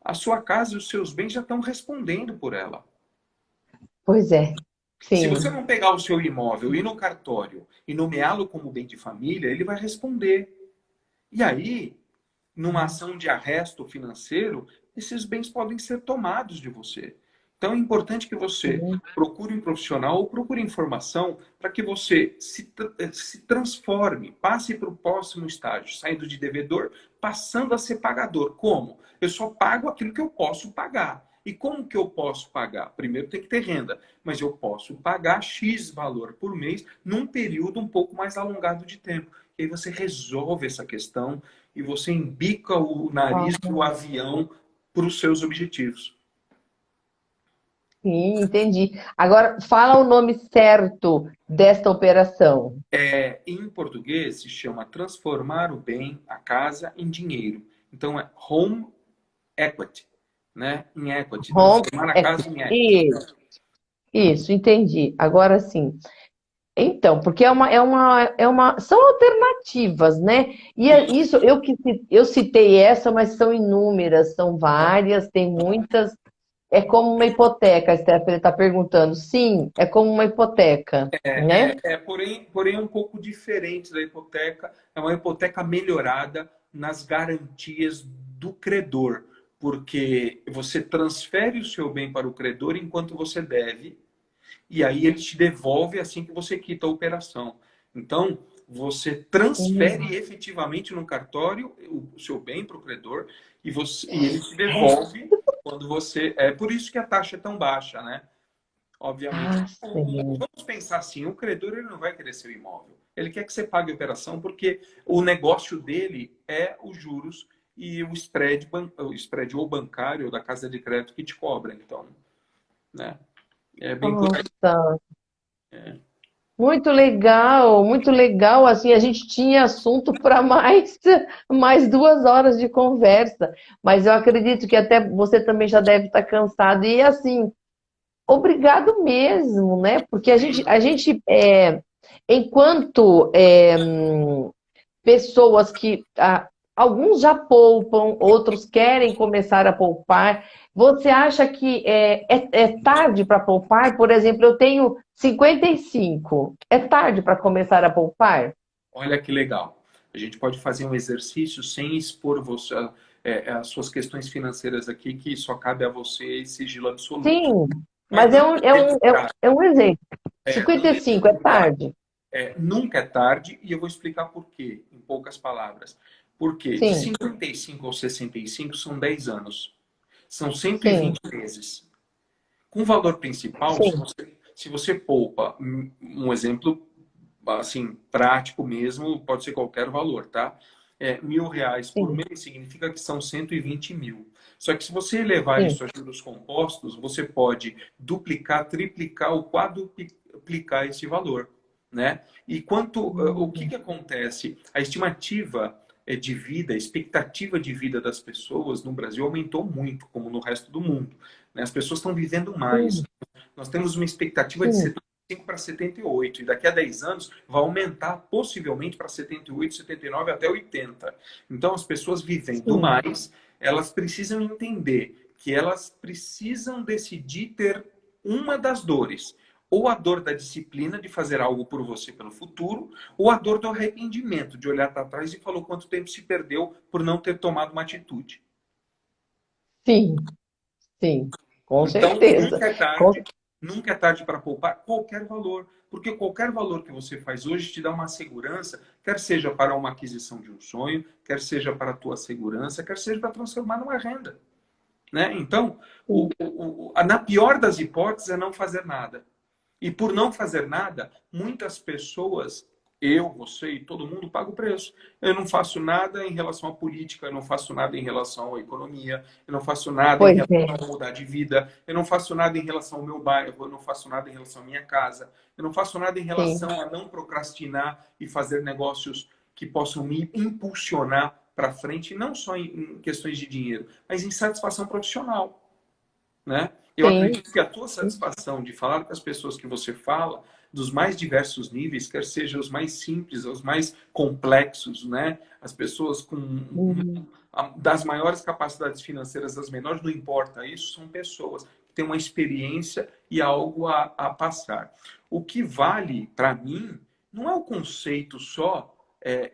a sua casa e os seus bens já estão respondendo por ela. Pois é. Se você Sim. não pegar o seu imóvel e ir no cartório e nomeá-lo como bem de família, ele vai responder. E aí, numa ação de arresto financeiro, esses bens podem ser tomados de você. Então é importante que você Sim. procure um profissional ou procure informação para que você se transforme, passe para o próximo estágio, saindo de devedor, passando a ser pagador. Como? Eu só pago aquilo que eu posso pagar. E como que eu posso pagar? Primeiro tem que ter renda, mas eu posso pagar X valor por mês num período um pouco mais alongado de tempo. E aí você resolve essa questão e você embica o nariz Ah, do avião para os seus objetivos. sim, entendi. Agora, fala o nome certo desta operação. Em português se chama transformar o bem, a casa, em dinheiro. Então é home equity, né? Em equity, Home transformar a casa equity. em equity. Isso, entendi. Agora sim. Então, porque são alternativas, né? Isso, eu citei essa, mas são inúmeras, são várias, tem muitas. É como uma hipoteca, a Stephanie está perguntando. Sim, é como uma hipoteca, né? Porém, é um pouco diferente da hipoteca. É uma hipoteca melhorada nas garantias do credor. porque você transfere o seu bem para o credor enquanto você deve, e aí ele te devolve assim que você quita a operação. Então, você transfere efetivamente no cartório o seu bem para o credor e ele te devolve quando você... É por isso que a taxa é tão baixa, né? Obviamente. Ah, sim. Vamos pensar assim, o credor ele não vai querer seu imóvel. Ele quer que você pague a operação porque o negócio dele é os juros e o spread ou bancário ou da casa de crédito que te cobra. Então, né? É bem por aí. Nossa, muito legal. Assim, a gente tinha assunto para mais 2 horas de conversa, mas eu acredito que até você também já deve estar cansado. E assim, obrigado mesmo, né? Porque enquanto pessoas que alguns já poupam, outros querem começar a poupar. Você acha que é tarde para poupar? Por exemplo, eu tenho 55. É tarde para começar a poupar? Olha que legal. A gente pode fazer um exercício sem expor você, as suas questões financeiras aqui, que só cabe a você e sigilo absoluto. Sim, Mas mas é um exemplo. não 55 é deixemos tarde. tarde? Nunca é tarde, e eu vou explicar por quê, em poucas palavras. Porque de Sim, 55 ao 65 são 10 anos. São cento e sim, vinte meses. Com o valor principal, sim, se você poupa, um exemplo assim, prático mesmo, pode ser qualquer valor, tá? R$ 1.000 por sim, mês significa que são 120 mil. Só que se você elevar sim. isso a juros compostos, você pode duplicar, triplicar ou quadruplicar esse valor, né? E o que que acontece? A estimativa de vida, a expectativa de vida das pessoas no Brasil aumentou muito, como no resto do mundo, né? As pessoas estão vivendo mais. Sim, Nós temos uma expectativa de sim, 75 para 78 e daqui a 10 anos vai aumentar possivelmente para 78, 79 até 80. Então as pessoas vivendo sim, mais, elas precisam entender que elas precisam decidir ter uma das dores, ou a dor da disciplina de fazer algo por você pelo futuro, ou a dor do arrependimento de olhar para trás e falar quanto tempo se perdeu por não ter tomado uma atitude. sim, sim, com Então, certeza. Com- nunca é tarde para poupar qualquer valor, porque qualquer valor que você faz hoje te dá uma segurança, quer seja para uma aquisição de um sonho, quer seja para a tua segurança, quer seja para transformar numa renda, né? Então, na pior das hipóteses é não fazer nada. E por não fazer nada, muitas pessoas, eu, você e todo mundo, paga o preço. Eu não faço nada em relação à política, eu não faço nada em relação à economia, eu não faço nada em Pois é, relação a mudar de vida, eu não faço nada em relação ao meu bairro, eu não faço nada em relação à minha casa, eu não faço nada em sim, relação a não procrastinar e fazer negócios que possam me impulsionar para frente, não só em questões de dinheiro, mas em satisfação profissional, né? Eu sim, acredito que a tua satisfação de falar com as pessoas que você fala, dos mais diversos níveis, quer sejam os mais simples, os mais complexos, né? As pessoas com uhum, das maiores capacidades financeiras, das menores, não importa. Isso são pessoas que têm uma experiência e algo a passar. O que vale para mim não é o conceito só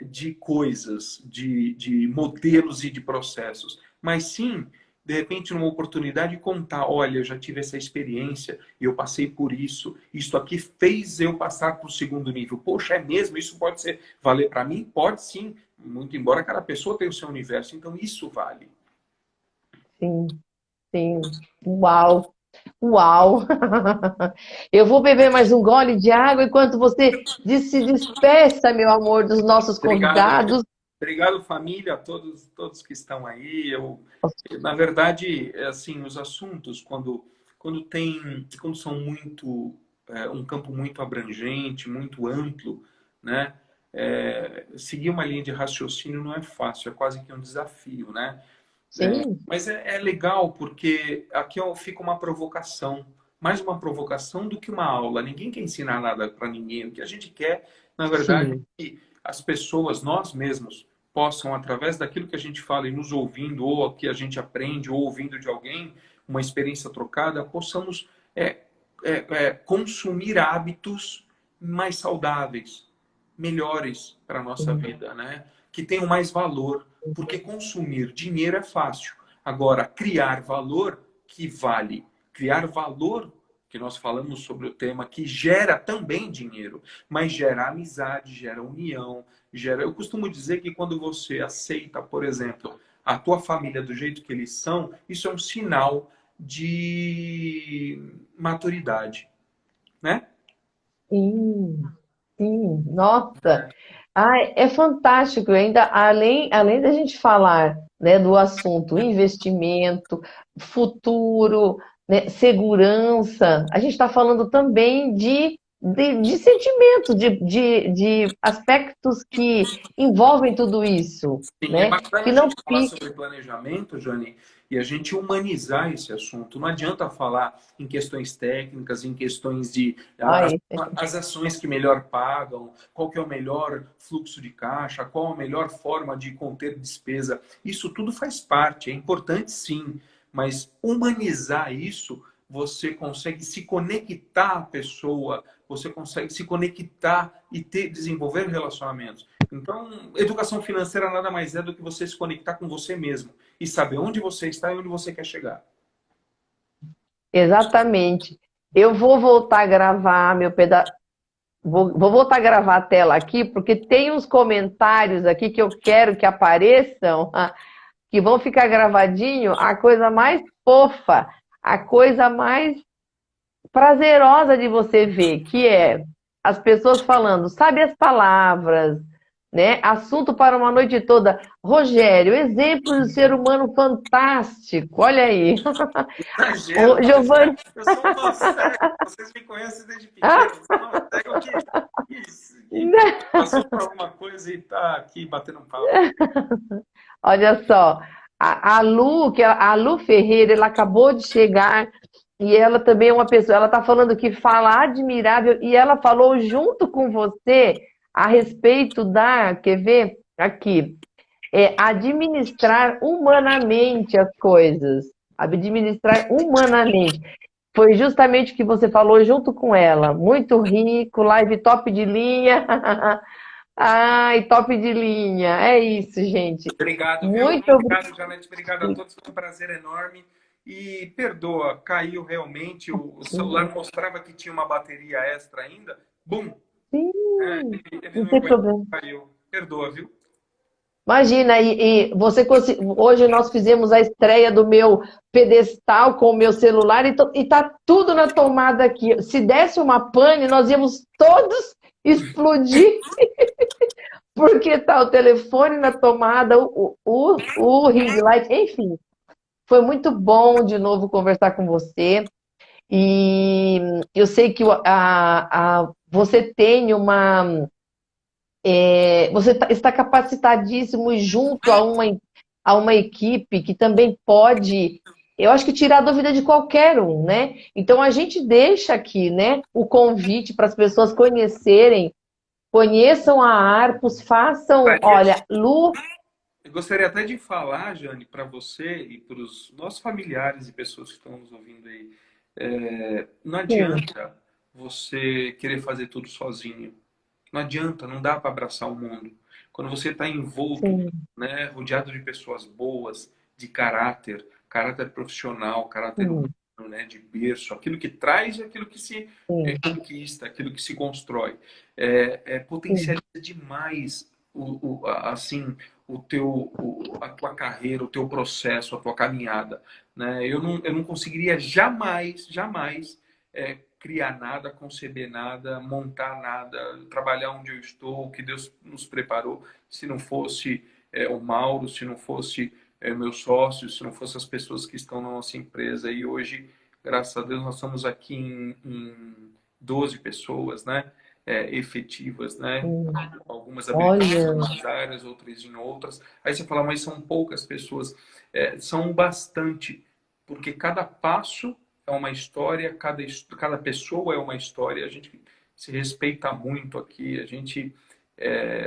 de coisas, de modelos e de processos, mas sim de repente, numa oportunidade, contar: olha, eu já tive essa experiência, eu passei por isso aqui fez eu passar para o segundo nível. Poxa, é mesmo? Isso pode ser valer para mim? Pode sim, muito embora cada pessoa tenha o seu universo, então isso vale. sim, sim. Uau, uau. Eu vou beber mais um gole de água enquanto você se despeça, meu amor, dos nossos Obrigado, convidados. obrigado família, a todos que estão aí. Na verdade, assim, os assuntos quando são muito um campo muito abrangente, muito amplo, né? Seguir uma linha de raciocínio não é fácil, é quase que um desafio, né? Sim, Mas é legal porque aqui fica uma provocação, mais uma provocação do que uma aula. Ninguém quer ensinar nada para ninguém. O que a gente quer, na verdade, sim, é que as pessoas, nós mesmos, possam, através daquilo que a gente fala e nos ouvindo, ou que a gente aprende, ou ouvindo de alguém, uma experiência trocada, possamos consumir hábitos mais saudáveis, melhores para a nossa sim, vida, né? Que tenham mais valor. Porque consumir dinheiro é fácil. Agora, criar valor que vale. Criar valor, que nós falamos sobre o tema, que gera também dinheiro, mas gera amizade, gera união, gera... Eu costumo dizer que quando você aceita, por exemplo, a tua família do jeito que eles são, isso é um sinal de maturidade, né? Sim, sim, nossa. Ai, é fantástico, ainda além da gente falar, né, do assunto investimento, futuro, né, segurança, a gente está falando também de sentimento, de aspectos que envolvem tudo isso, Sim, é né? bacana Que a não gente falar fica. sobre planejamento, Jane, e a gente humanizar esse assunto. Não adianta falar em questões técnicas, em questões de Ai, as ações que melhor pagam, qual que é o melhor fluxo de caixa, qual a melhor forma de conter despesa. Isso tudo faz parte, é importante sim, mas humanizar isso, você consegue se conectar à pessoa, você consegue se conectar e desenvolver relacionamentos. Então, educação financeira nada mais é do que você se conectar com você mesmo e saber onde você está e onde você quer chegar. exatamente. Eu vou voltar a gravar meu pedaço. Vou voltar a gravar a tela aqui, porque tem uns comentários aqui que eu quero que apareçam, que vão ficar gravadinho, a coisa mais fofa, a coisa mais prazerosa de você ver, que é as pessoas falando, sabe as palavras, né? Assunto para uma noite toda. Rogério, exemplo de ser humano fantástico. Olha aí. Exagero, O mas Giovanni. eu sou um nó cego. Vocês me conhecem desde pequeno. Eu sou um nó cego que passou por alguma coisa e está aqui batendo um papo. Olha só, a Lu, a Lu Ferreira, ela acabou de chegar e ela também é uma pessoa, ela está falando que fala admirável e ela falou junto com você a respeito da, quer ver? Aqui, administrar humanamente as coisas, administrar humanamente. Foi justamente o que você falou junto com ela. Muito rico, live top de linha. Ai, top de linha. É isso, gente. Obrigado, viu? Muito Obrigado, Janete. Obrigado a todos. Foi um prazer enorme. E perdoa, caiu realmente. O celular obrigada. mostrava que tinha uma bateria extra ainda. Bum! Sim, Ele não não tem aguentou, problema. caiu. Perdoa, viu? Imagina, e você hoje nós fizemos a estreia do meu pedestal com o meu celular e tá tudo na tomada aqui. Se desse uma pane, nós íamos todos explodir, porque tá o telefone na tomada, o ring light, enfim. Foi muito bom de novo conversar com você. E eu sei que você tem uma. Você está capacitadíssimo junto a uma equipe que também pode, eu acho que tirar a dúvida de qualquer um, né? Então a gente deixa aqui, né, o convite para as pessoas conhecerem, conheçam a Arpos, façam, olha, Lu, Eu gostaria até de falar, Jane, para você e para os nossos familiares e pessoas que estão nos ouvindo aí. Não sim, adianta você querer fazer tudo sozinho. Não adianta, não dá para abraçar o mundo. Quando você está envolto, sim, né, rodeado de pessoas boas, de caráter, caráter profissional, caráter humano, sim, né, de berço, aquilo que traz é aquilo que se sim, conquista, aquilo que se constrói. sim, Potencializa demais assim a tua carreira, o teu processo, a tua caminhada, né? Eu não conseguiria jamais criar nada, conceber nada, montar nada, trabalhar onde eu estou, o que Deus nos preparou, se não fosse o Mauro, se não fosse meus sócios, se não fosse as pessoas que estão na nossa empresa. E hoje, graças a Deus, nós estamos aqui em 12 pessoas, né? Efetivas, né? sim. Algumas habilitadas em Olha, algumas áreas, outras em outras. Aí você fala, mas são poucas pessoas. São bastante, porque cada passo é uma história, cada pessoa é uma história. A gente se respeita muito aqui, a gente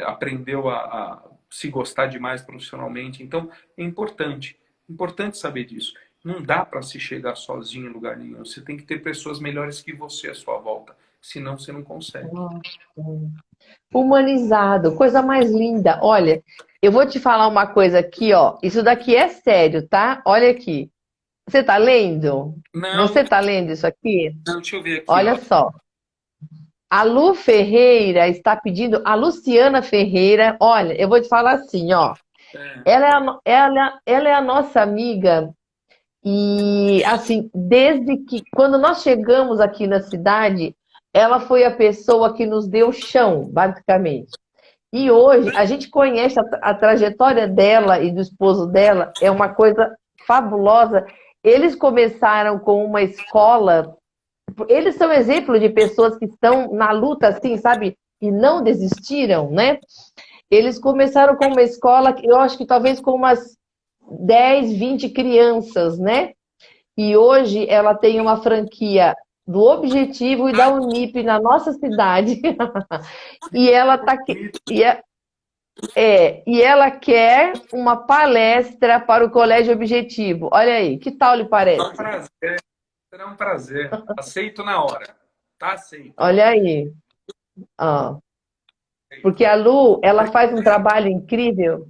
aprendeu a se gostar demais profissionalmente. Então, é importante saber disso. Não dá para se chegar sozinho em lugar nenhum. Você tem que ter pessoas melhores que você à sua volta. senão você não consegue. Nossa. Humanizado, coisa mais linda. Olha, eu vou te falar uma coisa aqui, ó. Isso daqui é sério, tá? Olha aqui. Você tá lendo? Não, Você tá lendo isso aqui? não, deixa eu ver aqui, Olha ó. só. A Lu Ferreira está pedindo, a Luciana Ferreira, olha, eu vou te falar assim, ó. É, Ela é a nossa amiga e, assim, desde que, quando nós chegamos aqui na cidade, ela foi a pessoa que nos deu chão, basicamente. E hoje, a gente conhece a trajetória dela e do esposo dela, é uma coisa fabulosa. Eles começaram com uma escola, eles são exemplo de pessoas que estão na luta, assim, sabe? E não desistiram, né? Eles começaram com uma escola, eu acho que talvez com umas 10, 20 crianças, né? E hoje ela tem uma franquia do Objetivo e da Unip na nossa cidade. E ela tá aqui. E ela quer uma palestra para o Colégio Objetivo. Olha aí, que tal lhe será um parece? prazer, será um prazer. Aceito na hora. Tá aceito. Olha aí. Ó. Aceito. Porque a Lu, ela faz um trabalho incrível,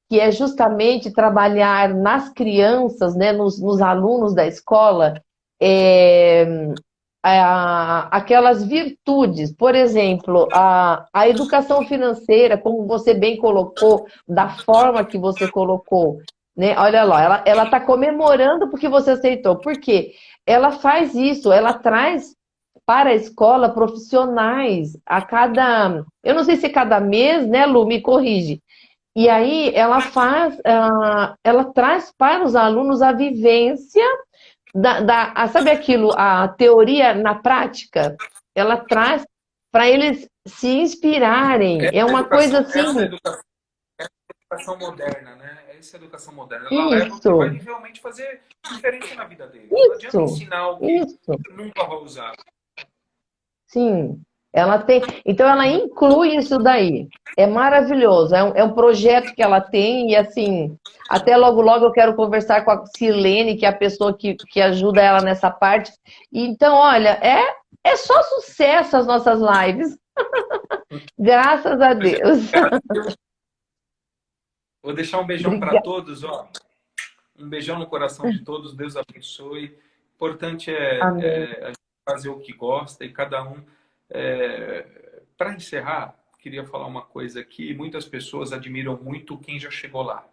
que é justamente trabalhar nas crianças, né, nos alunos da escola, é, aquelas virtudes. Por exemplo, a educação financeira, como você bem colocou, da forma que você colocou, né? Olha lá, ela está comemorando porque você aceitou. Por quê? Ela faz isso, ela traz para a escola profissionais a cada, eu não sei se é cada mês, né, Lu, me corrige. E aí ela faz, ela traz para os alunos a vivência sabe aquilo, a teoria na prática? Ela traz para eles se inspirarem. É uma coisa assim, Essa educação moderna, né? Essa educação moderna. Ela leva o que vai isso, realmente fazer diferença na vida deles. Não adianta isso, ensinar o que isso. nunca vai usar. Sim, ela tem. Então, ela inclui isso daí. É maravilhoso. É um projeto que ela tem, e assim, até logo, logo eu quero conversar com a Silene, que é a pessoa que ajuda ela nessa parte. Então, olha, é só sucesso as nossas lives. Graças a Deus. Vou deixar um beijão para Obrigada. todos, ó. Um beijão no coração de todos. Deus abençoe. Importante Amém. a gente fazer o que gosta e cada um. Para encerrar, queria falar uma coisa aqui. Muitas pessoas admiram muito quem já chegou lá,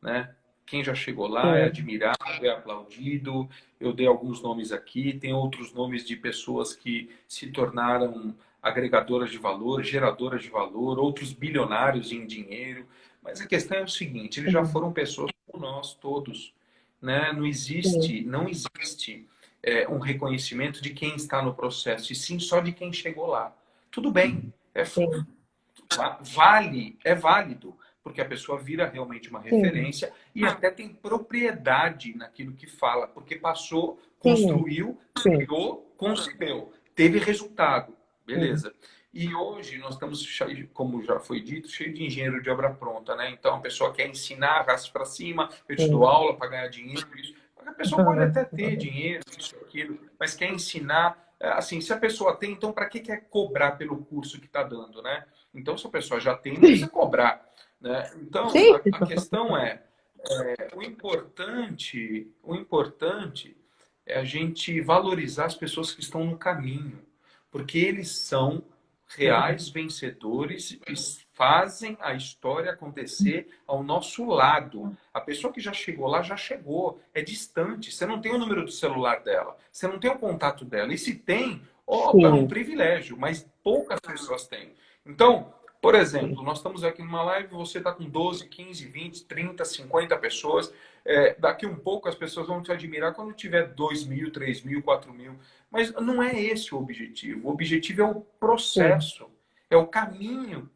né? Quem já chegou lá é Sim, admirado, é aplaudido. Eu dei alguns nomes aqui, tem outros nomes de pessoas que se tornaram agregadoras de valor, geradoras de valor, outros bilionários em dinheiro. Mas a questão é o seguinte: eles já sim, foram pessoas como nós todos, né? Não sim, existe, não existe um reconhecimento de quem está no processo, e sim só de quem chegou lá. Tudo bem, sim, vale, é válido, porque a pessoa vira realmente uma sim, referência e até tem propriedade naquilo que fala, porque passou, sim, construiu, sim, criou, concebeu, teve resultado, sim, beleza. E hoje nós estamos, como já foi dito, cheio de engenheiro de obra pronta, né? Então a pessoa quer ensinar, arrasta para cima, eu te dou sim. aula para ganhar dinheiro, isso. A pessoa pode até ter dinheiro, isso, aquilo, mas quer ensinar. Assim, se a pessoa tem, então para que quer cobrar pelo curso que está dando, né? Então, se a pessoa já tem, não precisa cobrar, né? Então, Sim, a questão o importante é a gente valorizar as pessoas que estão no caminho, porque eles são sim, reais vencedores e fazem a história acontecer ao nosso lado. A pessoa que já chegou lá já chegou, é distante. Você não tem o número do celular dela, você não tem o contato dela. E se tem, ó, é um sim, privilégio, mas poucas pessoas têm. Então, por sim. exemplo, nós estamos aqui numa live, você está com 12, 15, 20, 30, 50 pessoas. Daqui um pouco as pessoas vão te admirar quando tiver 2.000, 3.000, 4.000. Mas não é esse o objetivo. O objetivo é o Sim. processo, é o caminho,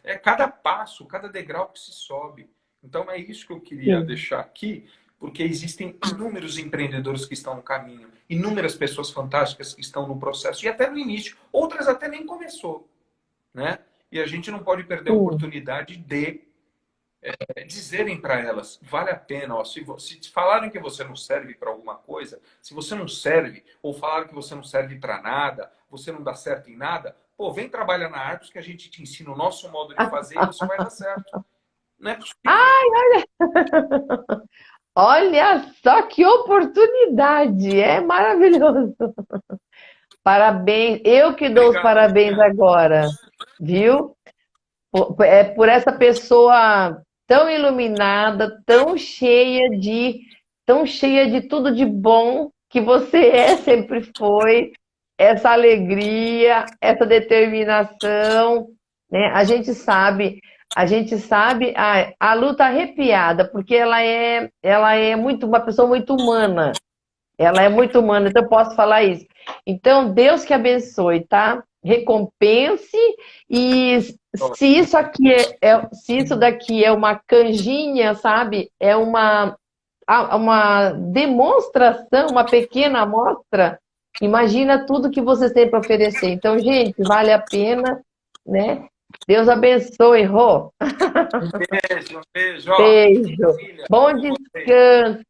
é cada passo, cada degrau que se sobe. Então é isso que eu queria Sim, deixar aqui, porque existem inúmeros empreendedores que estão no caminho, inúmeras pessoas fantásticas que estão no processo e até no início. Outras até nem começou, né? E a gente não pode perder a sim, oportunidade de dizerem para elas, vale a pena, ó, se falarem que você não serve para alguma coisa, se você não serve, ou falaram que você não serve para nada, você não dá certo em nada, pô, vem trabalhar na Arcos que a gente te ensina o nosso modo de fazer e você vai dar certo. Não é possível. Ah, olha só que oportunidade! É maravilhoso. Parabéns. Eu que dou os Obrigado, parabéns Juliana. agora, viu? É por essa pessoa tão iluminada, tão cheia de tudo de bom que você sempre foi, essa alegria, essa determinação, né? A gente sabe, a Lu tá arrepiada, porque ela é muito, uma pessoa muito humana. Ela é muito humana, então eu posso falar isso. Então, Deus que abençoe, tá? Recompense e se isso aqui se isso daqui é uma canjinha, sabe? É uma demonstração, uma pequena amostra. Imagina tudo que vocês têm para oferecer. Então, gente, vale a pena, né? Deus abençoe, Rô. Um beijo, ó. Beijo. Cecília, Bom amo você. descanso.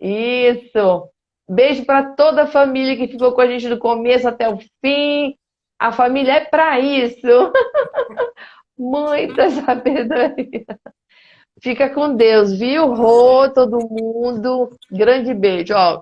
Isso. Beijo para toda a família que ficou com a gente do começo até o fim. A família é para isso. Muita sabedoria. Fica com Deus, viu? Rô, todo mundo. Grande beijo. Ó,